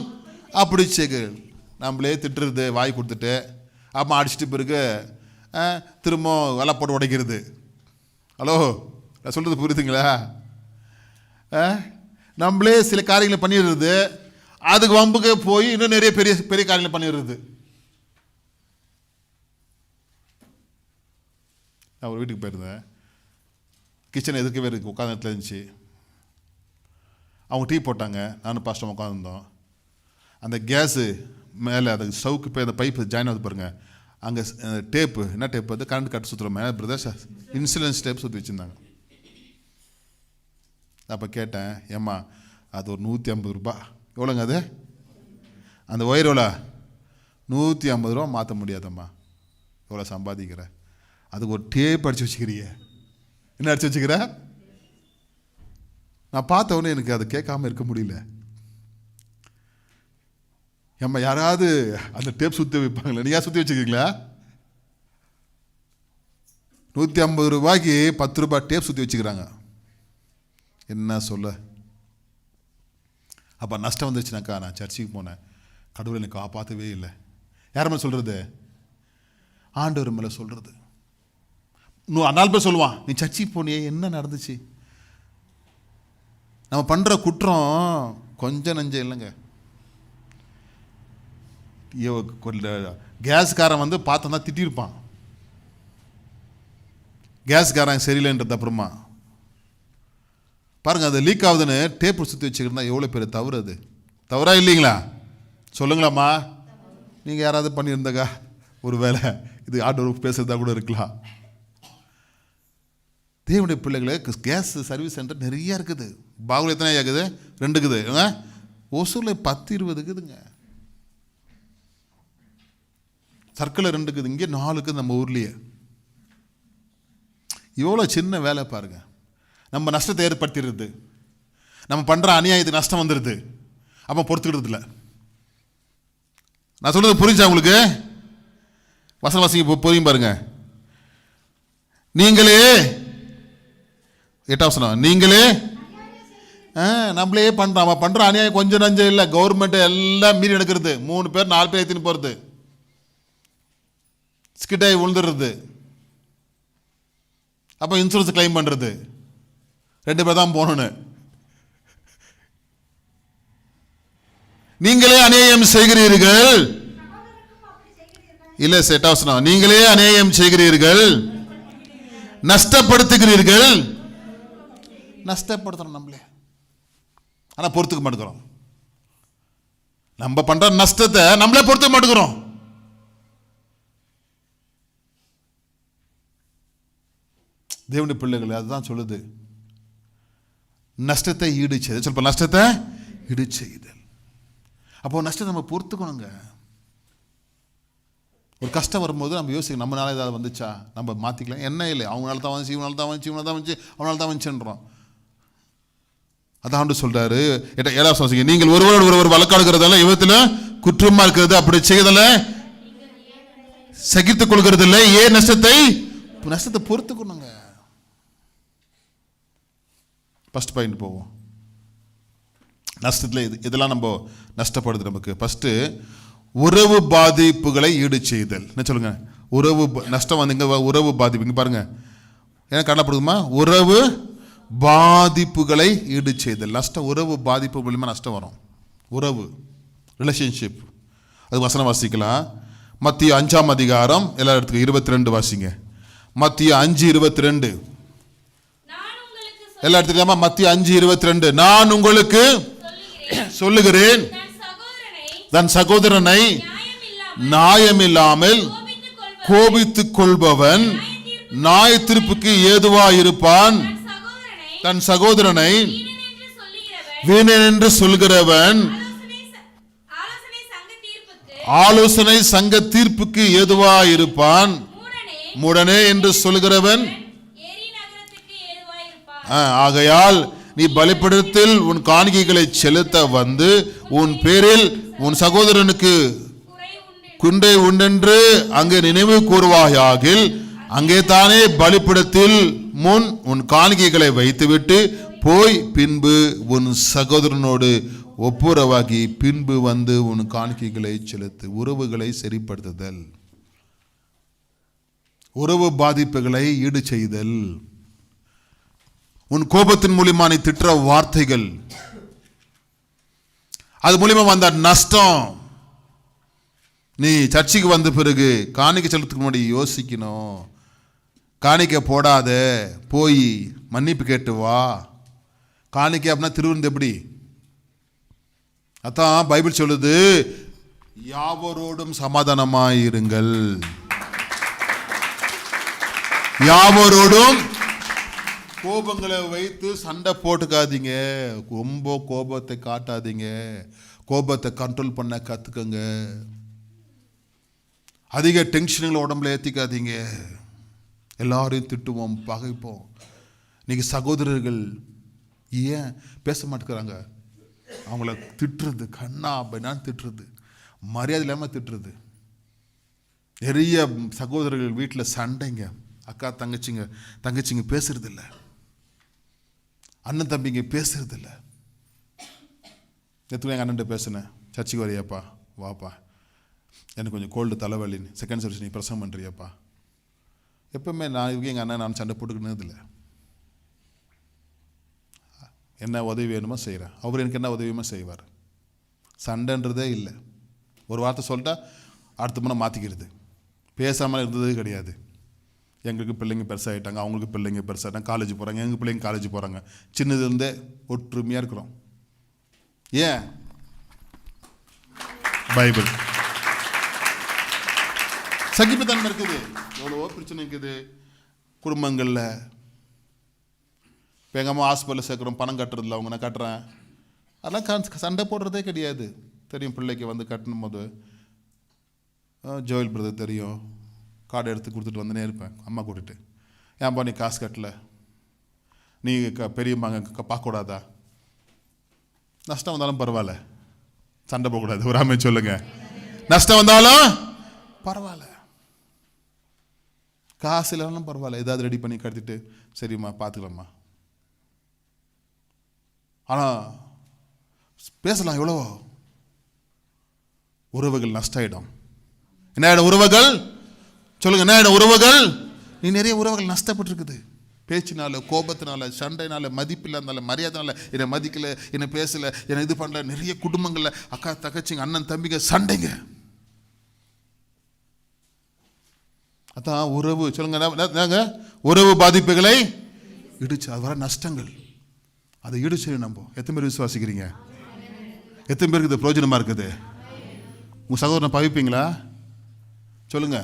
அப்படி செய்கிறீர்கள். நம்மளே திட்டுறது வாய் கொடுத்துட்டு அம்மா அடிச்சுட்டு பிறகு திரும்ப வெலை போட்டு உடைக்கிறது. ஹலோ, நான் சொல்கிறது புரியுதுங்களா? நம்மளே சில காரியங்களை பண்ணிடுறது, அதுக்கு வம்புக்கு போய் இன்னும் நிறைய பெரிய பெரிய காரியங்களை பண்ணிடுறது. நான் ஒரு வீட்டுக்கு போயிருந்தேன். கிச்சன் எதுக்கவே இருக்கு, உட்காந்து இடத்துல இருந்துச்சு. அவங்க டீ போட்டாங்க, நானும் பாஸ்டம் உட்காந்துருந்தோம். அந்த கேஸு மேலே அந்த ஸ்டவுக்கு போய் அந்த பைப்பு ஜாயின் ஆகுது பாருங்க, அங்கே டேப்பு, என்ன டேப்பு அது, கரண்ட் கட்டு சுற்றுற மேலே பிரதர்ஸ் இன்சுலன்ஸ் டேப் சுற்றி வச்சுருந்தாங்க. அப்போ கேட்டேன், ஏம்மா அது ஒரு 150 ரூபா. எவ்வளோங்க அது? அந்த ஒயர் எவ்வளோ? 150 ரூபா மாற்ற முடியாதம்மா. எவ்வளோ சம்பாதிக்கிற? அதுக்கு ஒரு டேப் அடித்து வச்சுக்கிறிய. என்ன அடித்து வச்சுக்கிற? நான் பார்த்த உடனே எனக்கு அதை கேட்காம இருக்க முடியல. ஏம்மா யாராவது அந்த டேப் சுற்றி வைப்பாங்களே, நீ ஏன் சுற்றி வச்சுக்கிறீங்களா? 150 ரூபாய்க்கு 10 ரூபாய் டேப் சுற்றி வச்சுக்கிறாங்க. என்ன சொல்ல? அப்போ நஷ்டம் வந்துருச்சுனாக்கா நான் சர்ச்சுக்கு போனேன், கடவுள் எனக்கு காப்பாற்றவே இல்லை. யார் மேலே சொல்கிறது? ஆண்டவர் மேலே சொல்கிறது. இன்னும் 4 பேர் சொல்லுவான், நீ சர்ச்சுக்கு போனியே, என்ன நடந்துச்சு? நம்ம பண்ணுற குற்றம் கொஞ்சம் நஞ்சம் இல்லைங்க. கேஸ்காரன் வந்து பார்த்தா திட்டிருப்பான், கேஸ்காரன் சரியில்லைன்றது. அப்புறமா பாருங்க, அது லீக் ஆகுதுன்னு டேப்பு சுற்றி வச்சுக்கிறதா எவ்வளோ பெரிய தவறு. அது தவறா இல்லைங்களா? சொல்லுங்களாம்மா. நீங்கள் யாராவது பண்ணியிருந்தாக்கா ஒரு வேலை இது ஆர்டர் பேசுகிறதா கூட இருக்கலாம். தேவனுடைய பிள்ளைகளுக்கு கேஸ் சர்வீஸ் சென்டர் நிறையா இருக்குது. பாகுல எத்தனை இருக்குது? 2 இருக்குது. ஒசூரில் 10-20 இருக்குதுங்க. சர்க்கிளில் 2 இருக்குது, இங்கே 4 இருக்குது நம்ம ஊர்லேயே. எவ்வளோ சின்ன வேலை பாருங்க. நம்ம நஷ்டத்தை ஏற்படுத்திடுறது, நம்ம பண்ணுற அநியாயத்துக்கு நஷ்டம் வந்துடுது, அப்போ பொறுத்துக்கிறது இல்லை. நான் சொல்கிறது புரிஞ்சா உங்களுக்கு? வசன வாசிங்க புரியும் பாருங்க. நீங்களே 8ஆம் வசனம், நீங்களே நம்மளே பண்ணுறோம். அவன் பண்ணுற அநியாயம் கொஞ்சம் நஞ்சம் இல்லை. கவர்மெண்ட் எல்லாம் மீறி எடுக்கிறது. 3 பேர் 4 பேர் ஏற்றின்னு போகிறது, ஸ்கிட்டாகி விழுந்துடுறது, அப்போ இன்சூரன்ஸ் கிளைம் பண்ணுறது. 2 பேர் தான் போகணுன்னு. நீங்களே அநியாயம் செய்கிறீர்கள். இல்லை 8ஆம் வசனம், நீங்களே அநியாயம் செய்கிறீர்கள், நஷ்டப்படுத்துகிறீர்கள். நஷ்டப்படுத்துறோம் நம்மளே, ஆனால் பொறுத்துக்க மாட்டேங்கிறோம். நம்ம பண்ற நஷ்டத்தை நம்மளே பொறுத்துக்க மாட்டேங்கிறோம். தேவனுடைய பிள்ளைகள் அதுதான் சொல்லுது, நஷ்டத்தை ஈடு செய்தல். சொல்ல நஷ்டத்தை ஈடு செய்தல். அப்போ நஷ்டத்தை நம்ம பொறுத்துக்கணுங்க. ஒரு கஷ்டம் வரும்போது நம்ம யோசிக்கணும், நம்மளால ஏதாவது வந்துச்சா, நம்ம மாற்றிக்கலாம். என்ன இல்லை, அவங்களால தான் வந்துச்சு, இவனால தான் வந்துச்சு, இவனால தான் வந்துச்சு, அவனால தான் வந்துச்சுன்றோம். அதான் ஆண்டு சொல்றாரு 7ஆம் வசனம், நீங்கள் ஒருவரோடு ஒருவர் வழக்காடுகிறதால இவத்துல குற்றமா இருக்கிறது, அப்படி செய்யறதால சகித்துக் கொள்கிறது இல்லை. ஏன் நஷ்டத்தை பொறுத்துக்கணுங்க. ஃபர்ஸ்ட் பாயிண்ட் போவோம். நஷ்டத்தில் இதெல்லாம் நம்ம நஷ்டப்படுது நமக்கு. ஃபர்ஸ்ட் உறவு பாதிப்புகளை ஈடு செய்தல். என்ன சொல்லுங்க? உறவு நஷ்டம் வந்தீங்க, உறவு பாதிப்பு. இங்க பாருங்க, ஏன்னா காணப்படுதுமா, உறவு பாதிப்புகளை ஈடு செய்தல். நஷ்டம், உறவு பாதிப்பு மூலமா நஷ்டம் வரும். உறவு, ரிலேஷன்ஷிப். அது வசனம் வாசிக்கலாம். மத்திய 5ஆம் அதிகாரம் எல்லா இடத்துக்கும் 22 வாசிங்க. மத்திய 5:22 எல்லா இடத்துக்குமா? மத்திய 5:22, நான் உங்களுக்கு சொல்லுகிறேன், தன் சகோதரனை நியாயமில்லாமல் கோபித்துக் கொள்பவன் நியாய தீர்ப்புக்கு ஏதுவாயிருப்பான். தன் சகோதரனை வீணன் என்று சொல்கிறவன் ஆலோசனை சங்க தீர்ப்புக்கு ஏதுவாயிருப்பான். மூடனே என்று சொல்கிறவன். ஆகையால் நீ பலிபீடத்தில் உன் காணிக்கைகளை செலுத்த வந்து உன் பேரில் உன் சகோதரனுக்கு குண்டை உண்டென்று அங்கே நினைவு கூறுவாயாகில் அங்கே தானே பலிபீடத்தில் முன் உன் காணிக்கைகளை வைத்துவிட்டு போய் பின்பு உன் சகோதரனோடு ஒப்புரவாகி பின்பு வந்து உன் காணிக்கைகளை செலுத்து. உறவுகளை சரிப்படுத்துதல், உறவு பாதிப்புகளை ஈடு செய்தல், உன் கோபத்தின் மூலியமா நீ திட்டுற வார்த்தைகள், அது மூலியமா வந்த நஷ்டம், நீ சர்ச்சைக்கு வந்த பிறகு காணிக்கை செலுத்துக்கு முன்னாடி யோசிக்கணும். காணிக்கை போடாத, போய் மன்னிப்பு கேட்டு வா. காணிக்கை அப்படின்னா திருவிருந்து எப்படி? அதான் பைபிள் சொல்லுது, யாவரோடும் சமாதானமாயிருங்கள். யாவரோடும் கோபங்களை வைத்து சண்டை போட்டுக்காதீங்க. ரொம்ப கோபத்தை காட்டாதீங்க. கோபத்தை கண்ட்ரோல் பண்ண கற்றுக்கங்க. அதிக டென்ஷனுங்களை உடம்புல ஏற்றிக்காதீங்க. எல்லாரையும் திட்டுவோம், பகைப்போம். இன்னைக்கு சகோதரர்கள் ஏன் பேச மாட்டேங்கிறாங்க? அவங்கள திட்டுறது, கண்ணா அப்படின்னான்னு திட்டுறது, மரியாதை இல்லாமல் திட்டுறது. நிறைய சகோதரர்கள் வீட்டில் சண்டைங்க. அக்கா தங்கச்சிங்க பேசுறது இல்லை, அண்ணன் தம்பிங்க பேசுறது இல்லை. எத்தனை எங்கள் அண்ணன்ட்ட பேசுனேன், சர்ச்சுக்கு வரையாப்பா, வாப்பா, எனக்கு கொஞ்சம் கோல்டு தலைவலின்னு. செகண்ட் சர்வீஸ் நீ பிரசங்கம் பண்ணுறியாப்பா. எப்பவுமே எங்கள் அண்ணன் நான் சண்டை போட்டுக்கினது இல்லை. என்ன உதவி வேணுமோ செய்கிறேன், அவர் எனக்கு என்ன உதவியுமோ செய்வார். சண்டைன்றதே இல்லை. ஒரு வார்த்தை சொல்லிட்டா அடுத்த முறை மாற்றிக்கிறது. பேசாமல் இருந்ததே கிடையாது. எங்களுக்கு பிள்ளைங்க பெருசாகிட்டாங்க, அவங்களுக்கு பிள்ளைங்க பெருசாகிட்டாங்க, காலேஜ் போகிறாங்க, எங்கள் பிள்ளைங்க காலேஜ் போகிறாங்க. சின்னதுலேருந்தே ஒற்றுமையாக இருக்கிறோம். ஏன்? பைபிள். சகிப்புத்தன்மை இருக்குது. எவ்வளவோ பிரச்சனை இருக்குது குடும்பங்களில். இப்போ எங்கள் அம்மா ஹாஸ்பிட்டலில் சேர்க்குறோம், பணம் கட்டுறதில்ல, அவங்க நான் கட்டுறேன். அதெல்லாம் சண்டை போடுறதே கிடையாது. தெரியும் பிள்ளைக்கு வந்து கட்டணும் போது. ஜோயல் பிரதர் தெரியும், கார்டு எடுத்து கொடுத்துட்டு வந்துனே இருப்பேன் அம்மா கூட்டிட்டு. ஏன்பா நீ காசு கட்டலை, நீ பெரியம்மாங்க பார்க்கக்கூடாதா? நஷ்டம் வந்தாலும் பரவாயில்ல, சண்டை போகக்கூடாது. ஒரு ஆமை சொல்லுங்க. நஷ்டம் வந்தாலும் பரவாயில்ல, காசு இல்லைனாலும் பரவாயில்ல, ஏதாவது ரெடி பண்ணி கட்டிட்டு சரிம்மா பார்த்துக்கலாம்மா. ஆனால் பேசலாம் எவ்வளவோ. உறவுகள் நஷ்டம் ஆகிடும். என்ன ஆகிடும்? உறவுகள் சொல்லுங்க, என்ன ஆகிடும்? உறவுகள். நீ நிறைய உறவுகள் நஷ்டப்பட்டுருக்குது. பேச்சினால, கோபத்தினால, சண்டைனால, மதிப்பு இல்லாதனால, மரியாதைனால, என்னை மதிக்கலை, என்னை பேசலை, என்னை இது பண்ணல. நிறைய குடும்பங்களில் அக்கா தங்கச்சிங்க, அண்ணன் தம்பிங்க சண்டைங்க. அதான் உறவு. சொல்லுங்க, உறவு பாதிப்புகளை இடிச்சு அது வர நஷ்டங்கள், அதை ஈடுச்சு. நம்ம எத்தனை பேர் விசுவாசிக்கிறீங்க? எத்தனை பேருக்கு இது பிரயோஜனமா இருக்குது? உங்க சகோதரனை பவிப்பீங்களா? சொல்லுங்க.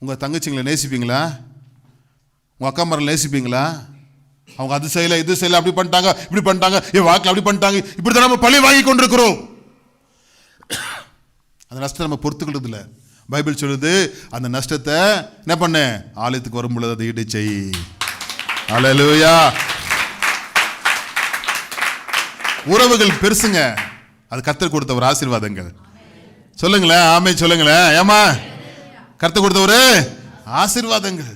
உங்க தங்கச்சிங்களை நேசிப்பீங்களா? உங்க அக்கா மரம் நேசிப்பீங்களா? அவங்க அது செய்யல, இது செய்யல, அப்படி பண்ணிட்டாங்க, இப்படி பண்ணிட்டாங்க, என் வாக்கில் அப்படி பண்ணிட்டாங்க, இப்படிதான் நம்ம பழி வாங்கி கொண்டிருக்கிறோம். அந்த நஷ்டத்தை நம்ம பொறுத்துக்கிறது இல்லை. பைபிள் சொல்லுது, அந்த நஷ்டத்தை என்ன பண்ண? ஆலயத்துக்கு வரும் பொழுது அதை ஈடு செய். அல்லேலூயா. உறவுகள் பெருசுங்க. அது கர்த்தர் கொடுத்த ஒரு ஆசீர்வாதங்கள். சொல்லுங்களேன், ஆமே சொல்லுங்களேன். ஏமா கர்த்தர் கொடுத்த ஒரு ஆசீர்வாதங்கள்.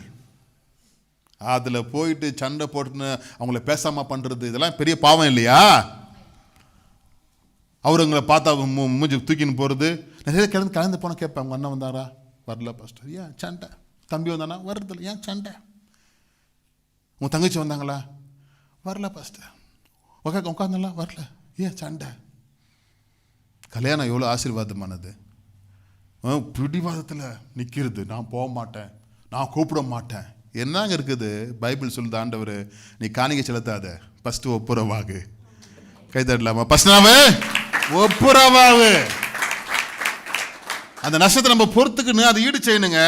அதுல போயிட்டு சண்டை போட்டுன்னு அவங்கள பேசாம பண்றது, இதெல்லாம் பெரிய பாவம் இல்லையா? அவருங்களை பார்த்தா மூஞ்சி தூக்கின்னு போறது. நிறைய கலந்து போன கேட்பேன், உங்க அண்ணன் வந்தாரா? வரல பாஸ்டர். ஏன் சண்டை? தம்பி வந்தானா? வர்றதில்ல. ஏன் சண்டை? உங்க தங்கச்சி வந்தாங்களா? வரல பாஸ்டர். உட்காந்துலாம் வரல. ஏன் சண்டை? கல்யாணம் எவ்வளோ ஆசீர்வாதமானது. பிடிவாதத்தில் நிற்கிறது, நான் போக மாட்டேன், நான் கூப்பிட மாட்டேன். என்னங்க இருக்குது? பைபிள் சொல்லுது, ஆண்டவர் நீ காணிக்கை செலுத்தாத, ஃபஸ்ட்டு ஒப்புரவாகு. கை தட்டலாமா? ஃபஸ்ட்னாவே ஒப்புரவாகு. அந்த நஷ்டத்தை நம்ம பொறுத்துக்குன்னு அதை ஈடு செய்யணுங்க.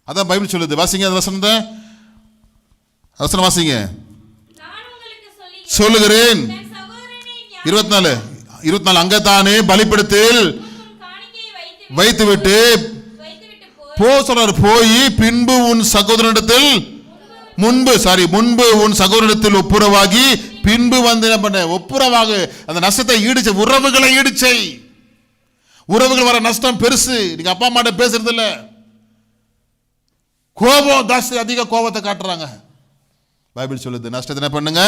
அதான் பைபிள் சொல்லுது. வாசிங்க அந்த வசனம் வாசிங்க. சொல்லுகிறேன் 24 அங்கத்தானே பலிபீடத்தில் வைத்துவிட்டு போ சொல்றாரு. போய் பின்பு உன் சகோதரனிடத்தில் முன்பு உன் சகோதரனிடத்தில் ஒப்புரவாகி பின்பு வந்து என்ன பண்ண? ஒப்புரவாகு. அந்த நஷ்டத்தை ஈடுச்சை, உறவுகளை ஈடுச்சை. உறவுகள் வர நஷ்டம் பெருசு. நீங்க அப்பா அம்மாட்ட பேசுறது இல்ல, கோபம் ஜாஸ்தி, அதிக கோபத்தை காட்டுறாங்க. பைபிள் சொல்லுது, நஷ்டத்தை என்ன பண்ணுங்க?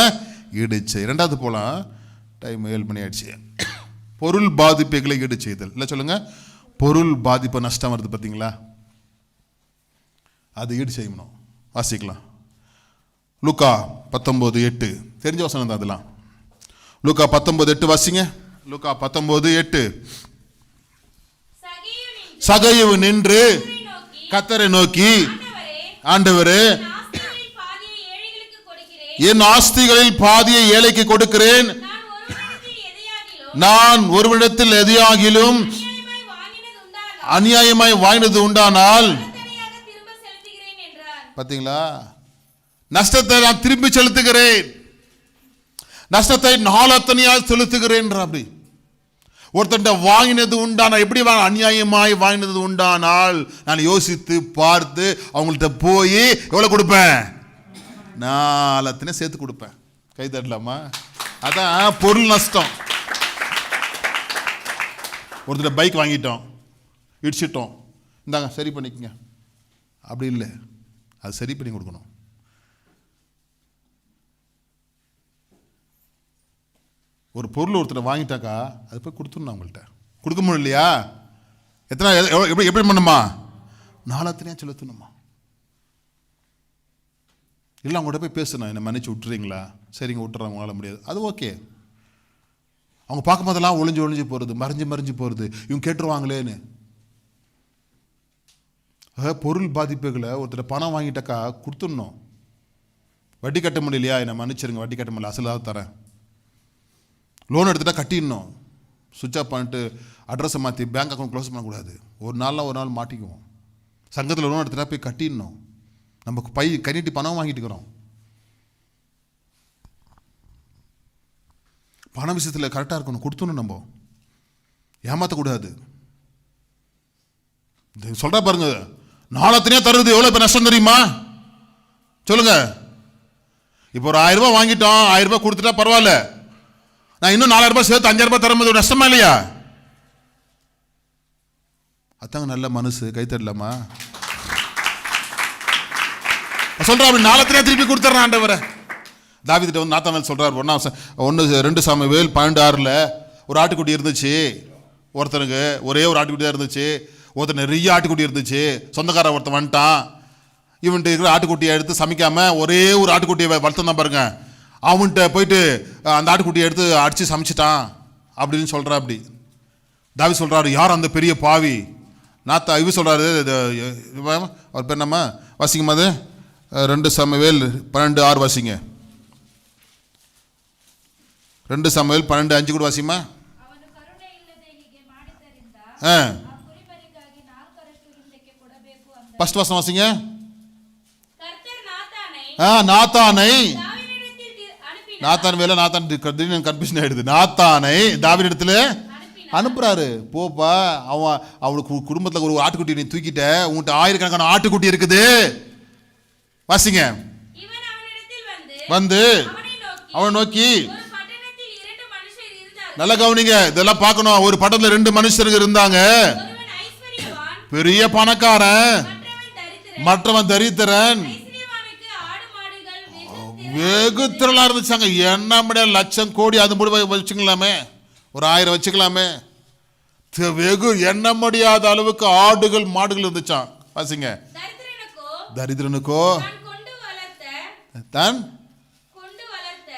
ஈடுச்சை. இரண்டாவது போலாம், டைம் 7 மணி ஆயிடுச்சு. பொருள் பாதிப்புகளை ஈடு செய்தல். இல்லை சொல்லுங்க, பொருள் பாதிப்பு நஷ்டம் வருது பார்த்தீங்களா, அது ஈடு செய்யணும். வாசிக்கலாம். லூக்கா 19:8 தெரிஞ்ச வசனம் தான் அதெல்லாம். லூக்கா 19:8 வாசிங்க. லூக்கா 19:8. சகையு நின்று கர்த்தரை நோக்கி, ஆண்டவரே, என் ஆஸ்திகளில் பாதியை ஏழைக்கு கொடுக்கிறேன். நான் ஒருவனிடத்தில் எதையாகிலும் அநியாயமாய் வாங்கினது உண்டானால், பார்த்தீங்களா, நஷ்டத்தை நான் திரும்பி செலுத்துகிறேன், நஷ்டத்தை நாளத்தனையால் செலுத்துகிறேன். அப்படி ஒருத்தன் வாங்கினது உண்டான, எப்படி அநியாயமாய் வாங்கினது உண்டானால் நான் யோசித்து பார்த்து அவங்கள்ட்ட போய் எவ்வளவு கொடுப்பேன், நாளத்தனை சேர்த்து கொடுப்பேன். கை தட்டலாமா? அதான் பொருள் நஷ்டம். ஒருத்தர் பைக் வாங்கிட்டோம், இடிச்சிட்டோம், இந்தாங்க சரி பண்ணிக்கங்க, அப்படி இல்லை, அது சரி பண்ணி கொடுக்கணும். ஒரு பொருள் ஒருத்தர் வாங்கிட்டாக்கா அது போய் கொடுத்துடணும். அவங்கள்ட்ட கொடுக்க முடியும் இல்லையா? எத்தனை எப்படி எப்படி பண்ணுமா, நாளத்தனையா செலுத்தணுமா? இல்லை அவங்கள்ட்ட போய் பேசணும், என்னை மன்னிச்சு விட்டுறீங்களா? சரிங்க விட்டுறாங்க, உங்களால் முடியாது, அது ஓகே. அவங்க பார்க்கும் போதெல்லாம் ஒளிஞ்சு போகிறது, மறைஞ்சு போகிறது, இவங்க கேட்டுருவாங்களேன்னு. பொருள் பாதிப்புகளை ஒருத்தர் பணம் வாங்கிட்டாக்கா கொடுத்துடணும். வட்டி கட்ட முடியலையா, என்னை மன்னிச்சிருங்க, வட்டி கட்ட முடியல, அசலாக தரேன். லோன் எடுத்துட்டா கட்டிடணும். சுவிட்ச் ஆஃப் பண்ணிட்டு அட்ரஸை மாற்றி பேங்க் அக்கௌண்ட் க்ளோஸ் பண்ணக்கூடாது. ஒரு நாள் மாட்டிக்குவோம். சங்கத்தில் லோன் எடுத்துட்டா போய் கட்டிடணும். நமக்கு கை நீட்டி பணம் வாங்கிட்டு இருக்கிறோம். பண விஷயத்தில் கரெக்டாக இருக்கணும், கொடுத்துணும், நம்ம ஏமாற்றக்கூடாது. சொல்கிறா பாருங்க, நாளத்தனையாக தருது எவ்வளோ இப்போ நஷ்டம் தெரியுமா? சொல்லுங்க. இப்போ ஒரு 1000 ரூபாய் வாங்கிட்டோம், 1000 ரூபாய் கொடுத்துட்டா பரவாயில்ல, நான் இன்னும் 4000 ரூபாய் சேர்த்து 5000 ரூபாய் தரும்போது நஷ்டமா இல்லையா? அதாங்க நல்ல மனசு. கை தட்டலாமா? சொல்றா, அப்படி நாளத்திலே திருப்பி கொடுத்துட்றான் ஆண்டவரை. தாவீதுட்ட வந்து நாத்தான்வேல் சொல்றார், 1 சாமுவேல் 12:6 ஒரு ஆட்டுக்குட்டி இருந்துச்சு. ஒருத்தனுக்கு ஒரே ஒரு ஆட்டுக்குட்டி தான் இருந்துச்சு. ஒருத்தர் நிறைய ஆட்டுக்குட்டி இருந்துச்சு. சொந்தக்கார ஒருத்தன் வந்துட்டான். இவன்ட்டு இருக்கிற ஆட்டுக்குட்டியை எடுத்து சமைக்காம ஒரே ஒரு ஆட்டுக்குட்டியை வளர்த்துதான் பாருங்க. அவன்கிட்ட போயிட்டு அந்த ஆட்டுக்குட்டியை எடுத்து அடித்து சமைச்சிட்டான் அப்படின்னு சொல்கிறா. அப்படி தாவீது சொல்கிறாரு, யார் அந்த பெரிய பாவி? இவ சொல்கிறாரு, அவர் பேர் நம்ம வாசிக்கும் போது 2 சாமுவேல் 12:6 வாசிங்க. 2 சாமுவேல் 12:5 கூட வாசிமா. ஃபர்ஸ்ட் வசனம் வாசிங்க. கன்ஃபியூஷன் ஆயிடுது. நாத்தானை தாவீதிடத்துல அனுப்புறாரு, போப்பா, அவனுக்கு குடும்பத்தில் ஒரு ஆட்டுக்குட்டி நீ தூக்கிட்ட, உன்கிட்ட ஆயிரக்கணக்கான ஆட்டுக்குட்டி இருக்குது. வாசிங்க. வந்து அவனை நோக்கி, நல்ல கவனிங்க, இதெல்லாம் பார்க்கணும். ஒரு பட்டணத்துல 2 மனுஷர்கள் இருந்தாங்க. பெரிய பணக்காரன், மற்றவன் தரித்திரன். வெகு திரளா இருந்துச்சாங்க. என்ன லட்சம் கோடி அது முடிவு வச்சுக்கலாமே, ஒரு 1000 வச்சுக்கலாமே. வெகு எண்ண முடியாத அளவுக்கு ஆடுகள் மாடுகள் இருந்துச்சான். வாசிங்க. தரித்திரனுக்கோ தான்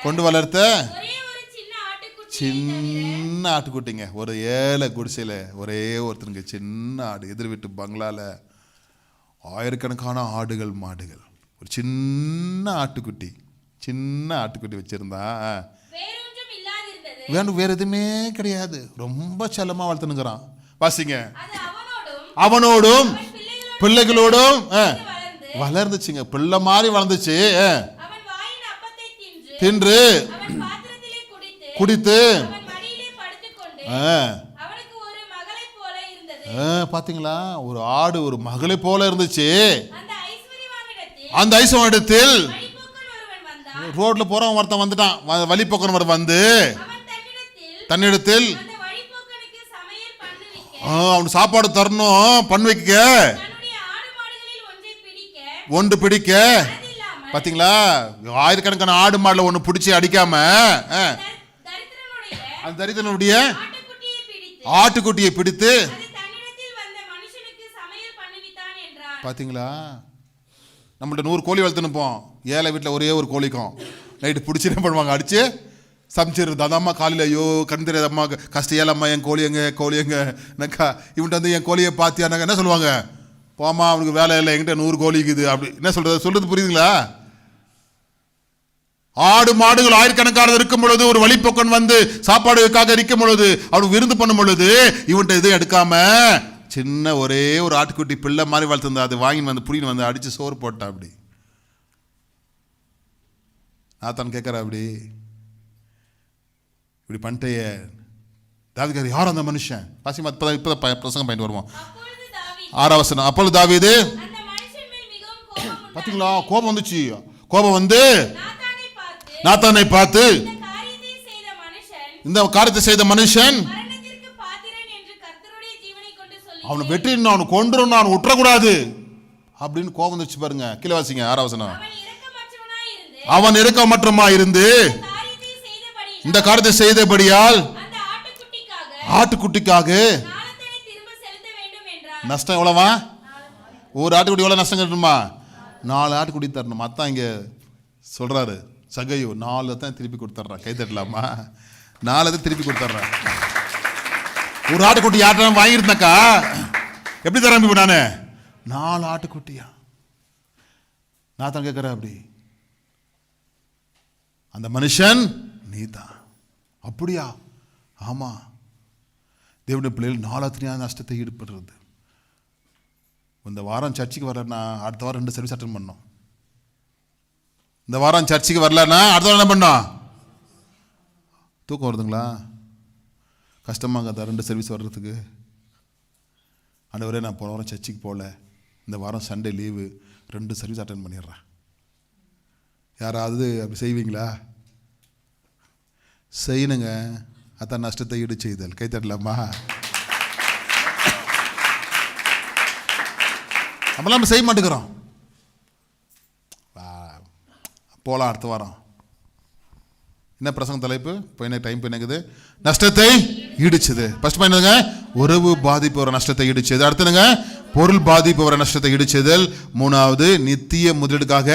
கொண்டு வளர்த்த சின்ன ஆட்டுக்குட்டிங்க. ஒரு ஏழை குடிசையில் ஒரே ஒருத்தனுக்கு சின்ன ஆடு, எதிர் வீட்டு பங்களால ஆயிரக்கணக்கான ஆடுகள் மாடுகள், ஒரு சின்ன ஆட்டுக்குட்டி வச்சிருந்தா. வேற எதுவுமே கிடையாது, ரொம்ப செல்லமா வளர்த்துனுங்கிறான். வாசிங்க. அவனோடும் பிள்ளைகளோடும் வளர்ந்துச்சுங்க. பிள்ளை மாதிரி வளர்ந்துச்சு. தின்று குடித்து பாத்தீங்களா, ஒரு ஆடு ஒரு மகளை போல இருந்துச்சு. அந்த ஐஸ்வர்யத்தில் ரோட்ல போறவன் ஒருத்தன் வந்துட்டான், வழி போக்கன் வந்து தன்னிடத்தில் அவனுக்கு சாப்பாடு தரணும், பண்ண வைக்க ஒன்று பிடிக்க. பாத்தீங்களா, ஆயிரக்கணக்கான ஆடு மாடுல ஒன்று பிடிச்சி அடிக்காம அந்த தரித்திரனுடைய ஆட்டுக்குட்டியை பிடித்து பாத்தீங்களா? நம்மள்ட்ட 100 கோழி வளர்த்துனுப்போம். ஏழை வீட்டில் ஒரே ஒரு கோழிக்கும் நைட்டு பிடிச்சி என்ன பண்ணுவாங்க, அடிச்சு சமைச்சிடுறது. அந்த அம்மா காலையில் ஐயோ கண் தெரியாத அம்மா கஷ்டம், ஏழம்மா என் கோழி எங்க நக்கா இவன்ட்டு வந்து என் கோழியை பார்த்தியானாங்க என்ன சொல்லுவாங்க, போமா அவனுக்கு வேலை இல்லை, என்கிட்ட 100 கோழி இருக்குது அப்படி என்ன சொல்றது புரியுதுங்களா? ஆடு மாடுகள் ஆயிரக்கணக்கானது இருக்கும் பொழுது, ஒரு வழிப்போக்கன் வந்து சாப்பாடுக்காக இருக்கும் பொழுது, அவனுக்கு விருந்து பண்ணும் பொழுது, இவன்ட்ட எதுவும் எடுக்காம சின்ன ஒரே ஒரு ஆட்டுக்குட்டி பிள்ளை மாதிரி வளர்த்துருந்தா, அது வாங்கி வந்து புடின்னு வந்து அடிச்சு சோறு போட்டா. அப்படி நாத்தான் கேட்கறா, அப்படி இப்படி பண்ணிட்டே தாவீது, யார் அந்த மனுஷன்? வாசிமா இப்ப பிரசங்கம் பண்ணிட்டு வருவோம். 6ஆம் வசனம். அப்பொழுது தாவீது பாத்தீங்களா, கோபம் வந்துச்சு. கோபம் வந்து நாத்தானை பார்த்து, இந்த காரியத்தை செய்த மனுஷன் அவனை வெற்றி, அவனை கொன்று, நான் விட்டுறக்கூடாது அப்படின்னு கோபம் வந்துச்சு பாருங்க. கீழே வாசிங்க 6ஆம் வசனம். அவன் இரக்கமற்றமா இருந்து இந்த காரியத்தை செய்தபடியால் ஆட்டுக்குட்டிக்காக நஷ்டம் எவ்வளவா? ஒரு ஆட்டுக்குட்டி எவ்வளவு நஷ்டம் கட்டணுமா? 4 ஆட்டுக்குட்டி தரணும். அதான் இங்க சொல்றாரு சகையோ, 4 தான் திருப்பி கொடுத்துட்றான். கை தட்டலாமா? 4 தான் திருப்பி கொடுத்துட்றான். ஒரு ஆட்டுக்குட்டி ஆட்டம் வாங்கியிருந்தாக்கா எப்படி தரேன் இப்போ நானு? 4 ஆட்டுக்குட்டியா? நான் தான் கேட்குறேன். அப்படி அந்த மனுஷன் நீதான். அப்படியா? ஆமா. தேவனுடைய பிள்ளைகள் 4 நஷ்டத்தை ஈடுபடுறது. இந்த வாரம் சர்ச்சுக்கு வரலன்னா அடுத்த வாரம் 2 சர்வீஸ் அட்டன் பண்ணோம். இந்த வாரம் சர்ச்சுக்கு வரலன்னா அடுத்த வாரம் என்ன பண்ணோம்? தூக்கம் வருதுங்களா? கஷ்டமாங்க அந்த 2 சர்வீஸ் வர்றதுக்கு. ஆண்டவரே நான் போன வாரம் சர்ச்சுக்கு போகல, இந்த வாரம் சண்டே லீவு, 2 சர்வீஸ் அட்டன் பண்ணிடுறேன். யாராவது அப்படி செய்வீங்களா? செய்யணுங்க. அதான் நஷ்டத்தை ஈடு செய்தல். கை தட்டலாமா? நம்மளாம் நம்ம செய்ய மாட்டேங்கிறோம். போகலாம் அடுத்த வாரம். என்ன பிரசங்க தலைப்பு? இப்போ என்ன டைம் என்னங்குது? நஷ்டத்தை ஈடுச்சது. ஃபர்ஸ்ட் பாயிண்ட் உறவு பாதிப்பு வர நஷ்டத்தை ஈடுச்சது. அடுத்ததுங்க பொருள் பாதிப்பு வர நஷ்டத்தை ஈடுச்செய்தல். 3வது நித்திய முதலீடுக்காக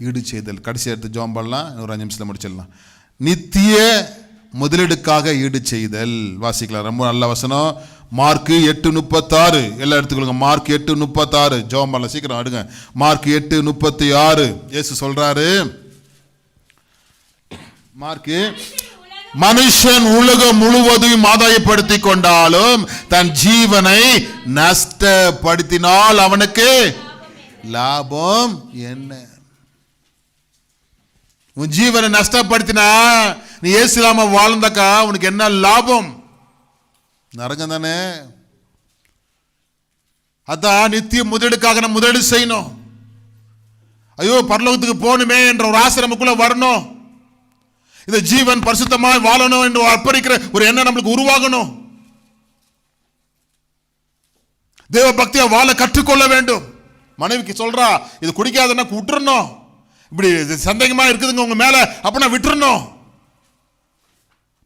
ஈடு செய்தல். கடைசி எடுத்து ஜோம் பண்ணலாம், ஒரு 5 நிமிஷத்தில் முடிச்சிடலாம். நித்திய முதலீடுக்காக ஈடு செய்தல். வாசிக்கலாம், ரொம்ப நல்ல வசனம். மார்க் 8:36 எல்லாம் எடுத்துக்கொள்ளுங்க. மார்க் 8:36 ஜோம் பண்ணலாம், சீக்கிரம் அடுங்க. மார்க் 8:36 இயேசு சொல்றாரு, மார்க், மனுஷன் உலகம் முழுவதையும் ஆதாயப்படுத்தி கொண்டாலும் தன் ஜீவனை நஷ்டப்படுத்தினால் அவனுக்கு லாபம் என்ன? உன் ஜீவனை நஷ்டப்படுத்தினா நீ இயேசு இல்லாம வாழ்ந்தாக்கா உனக்கு என்ன லாபம்? நரகம் தானே. அதான் நித்திய முதலீடுக்காக நம்ம முதலீடு செய்யணும். ஐயோ பரலோகத்துக்கு போகணுமே என்ற ஒரு ஆசை நமக்குள்ள வரணும். இந்த ஜீவன் பரிசுத்தமாய் வாழணும் என்று அர்ப்பணிக்கிற ஒரு எண்ணம் நம்மளுக்கு உருவாகணும். தேவ பக்தியா வாழ கற்றுக்கொள்ள வேண்டும். மனைவிக்கு சொல்றா, இது குடிக்காதன்னா விட்டுறணும். இப்படி சந்தேகமா இருக்குதுங்க உங்க மேல, அப்ப விட்டுறணும்.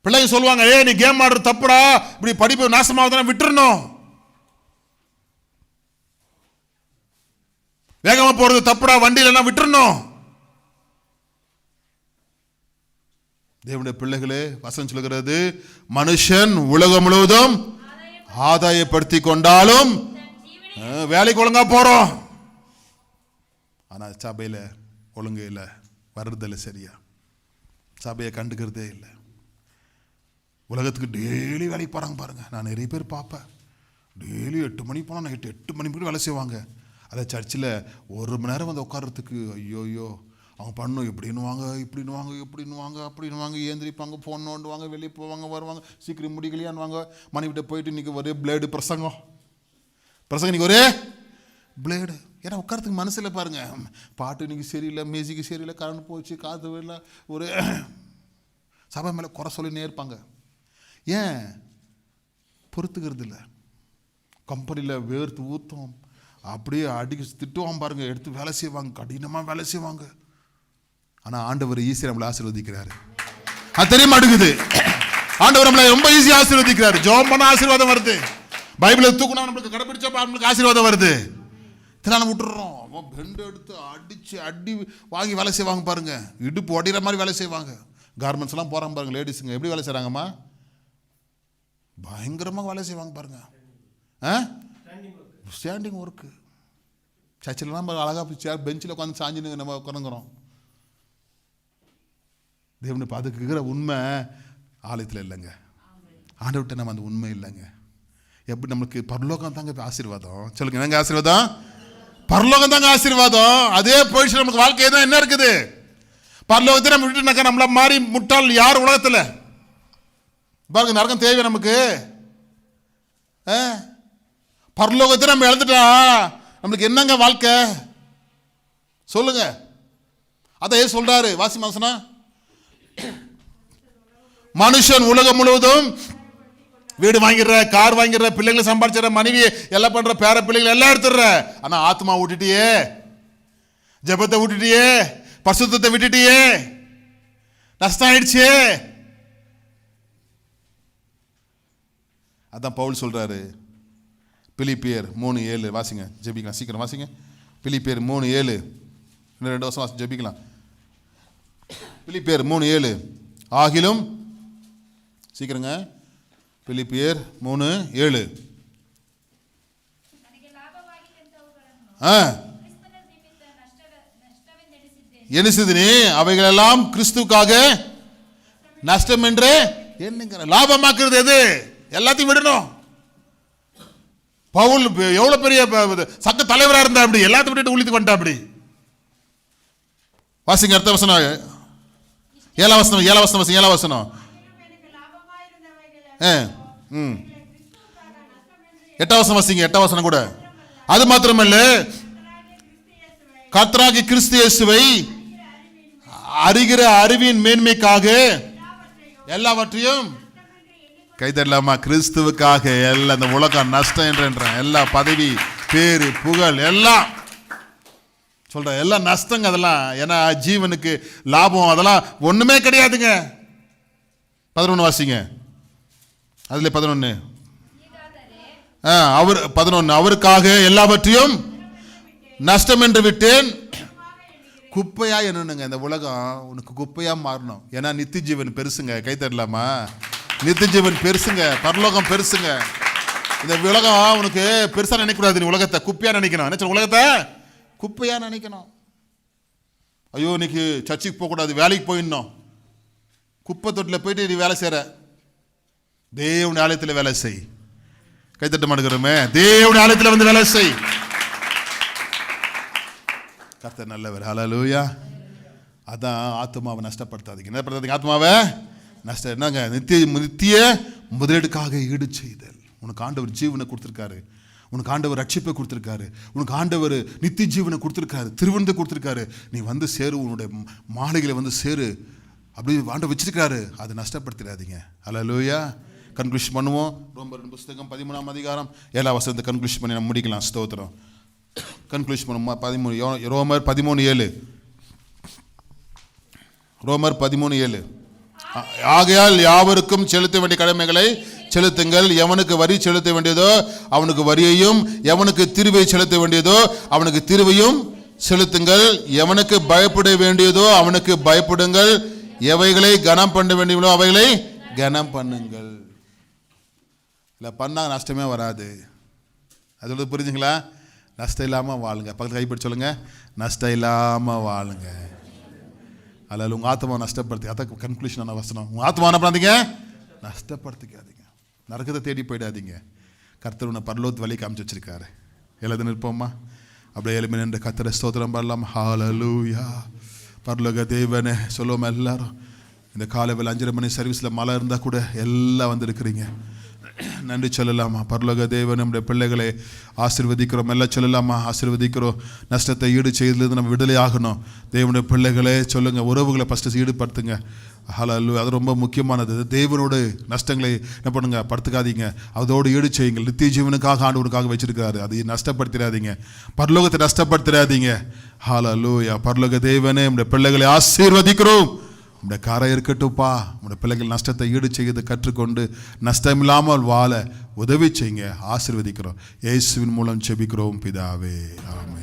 பிள்ளைங்க சொல்லுவாங்க, ஏ நீ கேம் ஆடுறது தப்புடா, இப்படி படிப்பு நாசமாவதுனா விட்டுறணும். வேகமா போறது தப்புடா, வண்டியில விட்டுறணும். தேவனுடைய பிள்ளைகளே, வசனம் சொல்கிறது, மனுஷன் உலகம் முழுவதும் ஆதாயப்படுத்தி கொண்டாலும் வேலைக்கு ஒழுங்கா போறோம், ஆனா சபையில ஒழுங்கு இல்லை, வர்றதில்லை சரியா, சபையை கண்டுக்கிறதே இல்லை. உலகத்துக்கு டெய்லி வேலைக்கு போறாங்க பாருங்க. நான் நிறைய பேர் பார்ப்பேன், டெய்லி 8 மணி போனால் நைட்டு 8 மணி போய் வேலை செய்வாங்க. அதை சர்ச்சில் 1 மணி நேரம் வந்து உட்கார்றதுக்கு ஐயோயோ அவங்க பண்ணும், இப்படின்னுவாங்க இப்படின்னுவாங்க இப்படின்னுவாங்க அப்படின்னுவாங்க, ஏந்திரிப்பாங்க, ஃபோன் நோண்டுவாங்க, வெளியே போவாங்க வருவாங்க, சீக்கிரம் முடிக்கலையான்வாங்க. மனைவிட்ட போயிட்டு இன்றைக்கி ஒரே பிளேடு பிரசங்கம் இன்னைக்கு ஒரே பிளேடு. ஏன்னா உட்காரத்துக்கு மனசில் பாருங்க, பாட்டு இன்னைக்கு சரியில்லை, மியூசிக்கு சரியில்லை, கரண்ட் போச்சு, காற்று இல்லை, ஒரு சபை மேலே குறை சொல்லினே இருப்பாங்க. ஏன் பொறுத்துக்கிறது இல்லை? கம்பெனியில் வேர்த்து ஊற்றும், அப்படியே அடிக்க திட்டுவான் பாருங்க, எடுத்து வேலை செய்வாங்க, கடினமாக வேலை செய்வாங்க. ஆனால் ஆண்டவர் ஈஸியாக நம்மளை ஆசீர்வதிக்கிறாரு. அது தெரிய மாட்டேங்குது. ஆண்டவர் நம்மளை ரொம்ப ஈஸியா ஆசீர்வதிக்கிறார். ஜெபம் பண்ண ஆசீர்வாதம் வருது, பைபிளை தூக்குனா நம்மளுக்கு கடைபிடிச்சா நம்மளுக்கு ஆசீர்வாதம் வருது. இதெல்லாம் நம்ம விட்டுறோம். பெண்டு எடுத்து அடிச்சு அடி வாங்கி வேலை செய்வாங்க பாருங்க, இடுப்பு ஒடிகிற மாதிரி வேலை செய்வாங்க. கார்மெண்ட்ஸ் எல்லாம் போறாங்க பாருங்க, லேடிஸுங்க எப்படி வேலை செய்றாங்கம்மா, பயங்கரமாக வேலை செய்வாங்க பாருங்க. Standing work. சர்ச்சில் நம்ம அழகாக சேர் பெஞ்சில் உட்காந்து சாஞ்சின்னு நம்ம உட்காந்துங்கிறோம். தேவனை அதுக்கு இருக்கிற உண்மை ஆலயத்தில் இல்லைங்க, ஆண்டவர்கிட்ட நம்ம அந்த உண்மை இல்லைங்க. எப்படி நம்மளுக்கு பரலோகம் தாங்க ஆசீர்வாதம். சொல்லுங்க, என்னங்க ஆசீர்வாதம்? பரலோகம் தாங்க ஆசீர்வாதம். அதே போயிடுச்சு நமக்கு வாழ்க்கை தான் என்ன இருக்குது? பரலோகத்தை நம்ம விட்டுனாக்கா நம்மள மாதிரி முட்டாள் யார் உலகத்தில் பாருங்க. நரகம் தேவை நமக்கு. பரலோகத்தை நம்ம எழுந்துட்டா நம்மளுக்கு என்னங்க வாழ்க்கை சொல்லுங்க. அதான் சொல்றாரு வாசி மாசனா, மனுஷன் உலகம் முழுவதும் வீடு வாங்கிடுற, கார் வாங்கிடுற, பிள்ளைங்களை சம்பாதிச்சிட, மனைவி எல்லாம் பண்ற, பேர பிள்ளைகளை எல்லாம் எடுத்துடுற. ஆனா ஆத்மா விட்டுட்டியே, ஜெபத்தை விட்டுட்டியே, பரிசுத்தத்தை விட்டுட்டியே, நஷ்டம் ஆயிடுச்சு. அதான் பவுல் சொல்றாரு பிலிப்பியர் 3:7 வாசிங்க, ஜெபிக்கலாம், சீக்கிரம் வாசிங்க. பிலிப்பியர் 3:7, இன்னும் 2 வருஷம் வாசி ஜெபிக்கலாம். பிலிப்பியர் 3:7 ஆகிலும், சீக்கிரங்க, பிலிப்பியர் 3:7 எனிசிதினி அவைகளெல்லாம் கிறிஸ்துவுக்காக நஷ்டம் என்று என்னங்கிற. லாபமாக்குறது எது? எல்லாத்தையும் விடணும். பவுல் எவ்வளவு பெரிய சட்ட தலைவராக இருந்தா அப்படி எல்லாத்தையும் விட்டுட்டு உழித்து வந்துட்டா அப்படி. வாசிங்க அடுத்த வசனம், 7 வசனம் 7 வசனம் வாசிங்க, 7 வசனம். 8 வசனம் வாசிங்க, 8 வசனம் கூட. அது மாத்திரமல்ல, கர்த்தராகிய கிறிஸ்து இயேசுவை அறிகிற அறிவின் மேன்மைக்காக எல்லாவற்றையும் கைதரலாமா? கிறிஸ்துவுக்காக எல்லாம் இந்த உலகம் நஷ்டம் என்ற எல்லா பதவி, பேரு, புகழ் எல்லாம் சொல்ற எல்லாம் நஷ்டங்க அதெல்லாம். ஏன்னா ஜீவனுக்கு லாபம் அதெல்லாம் ஒண்ணுமே கிடையாதுங்க. 11 வாசிங்க, அதுல 11 அவர் 11 அவருக்காக எல்லாவற்றையும் நஷ்டம் என்று விட்டேன். குப்பையா என்னங்க இந்த உலகம் உனக்கு குப்பையா மாறணும். ஏன்னா நித்திய ஜீவன் பெருசுங்க. கை தரலாமா? நித்திய ஜீவன் பெருசுங்க, பரலோகம் பெருசுங்க. இந்த உலகம் உனக்கு பெருசா நினைக்கூடாது. நீ உலகத்தை குப்பையா நினைக்கணும். என்ன உலகத்தை குப்பையா நினைக்கணும். ஐயோ இன்னைக்கு சர்ச்சுக்கு போகக்கூடாது, வேலைக்கு போயிடணும். குப்பை தொட்டில் போயிட்டு நீ வேலை செய்யற, தேவனுடைய ஆலயத்தில் வேலை செய். கைத்தட்ட மாட்டேங்கிறோமே, தேவனுடைய ஆலயத்தில் வந்து வேலை செய். கர்த்தர் நல்லவர். ஹல்லேலூயா. அதான் ஆத்மாவை நஷ்டப்படுத்தாதீங்க. என்ன படுத்தாதீங்க ஆத்மாவை நஷ்டம். என்னங்க நித்திய முதலீடுக்காக ஈடு செய்தல். உனக்கு ஆண்டவர் ஜீவனை கொடுத்துருக்காரு, உனக்கு ஆண்டவர் ரட்சிப்பை கொடுத்துருக்காரு, உனக்கு ஆண்டவர் நித்திய ஜீவனை கொடுத்துருக்காரு, திருவனத்தை கொடுத்துருக்காரு. நீ வந்து சேரு, உன்னுடைய மாளிகையில் வந்து சேரு, அப்படி ஆண்டவர் வச்சிருக்காரு. அதை நஷ்டப்படுத்திடாதீங்க. ஹல்லேலூயா. கன்க்ளூஷன் பண்ணுவோம். ரோமர் புஸ்தகம் 13ஆம் அதிகாரம் 7ஆம் வசனத்தை கன்க்ளூஷன் பண்ணி நம்ம முடிக்கலாம். ஸ்தோத்திரம். கன்க்ளூஷன் பண்ணுவோம். 13 ரோமர் 13:7 ரோமர் 13:7 ஆகையால் யாவருக்கும் செலுத்த வேண்டிய கடமைகளை செலுத்துங்கள். எவனுக்கு வரி செலுத்த வேண்டியதோ அவனுக்கு வரியையும், எவனுக்கு தீர்வை செலுத்த வேண்டியதோ அவனுக்கு தீர்வையும் செலுத்துங்கள். எவனுக்கு பயப்பட வேண்டியதோ அவனுக்கு பயப்படுங்கள். எவைகளை கனம் பண்ண வேண்டியதோ அவைகளை கனம் பண்ணுங்கள். இல்லை பண்ணா நஷ்டமே வராது. அதோட புரிஞ்சுங்களா? நஷ்டம் இல்லாமல் வாழுங்க. பக்கத்தில் கைப்பிடி சொல்லுங்க, நஷ்டம் இல்லாமல் வாழுங்க. அதில் உங்கள் ஆத்மா நஷ்டப்படுத்தி, அதான் கன்க்ளூஷனான வசனம். உங்கள் ஆத்மா என்ன பண்ணாதீங்க, நஷ்டப்படுத்திக்காதீங்க. நரகத்தை தேடி போயிடாதீங்க. கர்த்தர் உன்னை பரலோகத்து வழி காமிச்சு வச்சிருக்காரு. எழுத நிற்போமா? அப்படியே எழுப்பி நின்று கர்த்தரை ஸ்தோத்திரம் பண்ணலாம். ஹல்லேலூயா. பரலோக தேவனே சொல்லுவோம் எல்லாரும். இந்த காலையில் 5:30 மணி சர்வீஸில் மழை இருந்தால் கூட எல்லாம் வந்துருக்கிறீங்க. நன்றி சொல்லலாமா? பரலோக தேவன் நம்முடைய பிள்ளைகளை ஆசீர்வதிக்கிறோம். எல்லாம் சொல்லலாமா? ஆசீர்வதிக்கிறோம். நஷ்டத்தை ஈடு செய்தது நம்ம விடுதலை ஆகணும். தேவனுடைய பிள்ளைகளே சொல்லுங்கள், உறவுகளை ஃபஸ்ட்டு ஈடுபடுத்துங்க. ஹல்லேலூயா. அது ரொம்ப முக்கியமானது. தேவனோட நஷ்டங்களை என்ன பண்ணுங்க, படுத்துக்காதீங்க. அதோடு ஈடு செய்யுங்கள். நித்திய ஜீவனுக்காக ஆண்டவனுக்காக வச்சிருக்காரு. அதை நஷ்டப்படுத்திடாதீங்க, பரலோகத்தை நஷ்டப்படுத்திடாதீங்க. ஹல்லேலூயா. பரலோக தேவனே நம்முடைய பிள்ளைகளை ஆசீர்வதிக்கிறோம். இந்த காரம் இருக்கட்டும்ப்பா. உங்களுடைய பிள்ளைகள் நஷ்டத்தை ஈடு செய்து கற்றுக்கொண்டு நஷ்டமில்லாமல் வாழ உதவி செய்யுங்க. ஆசீர்வதிக்கிறோம். இயேசுவின் மூலம் ஜெபிக்கிறோம் பிதாவே, ஆமென்.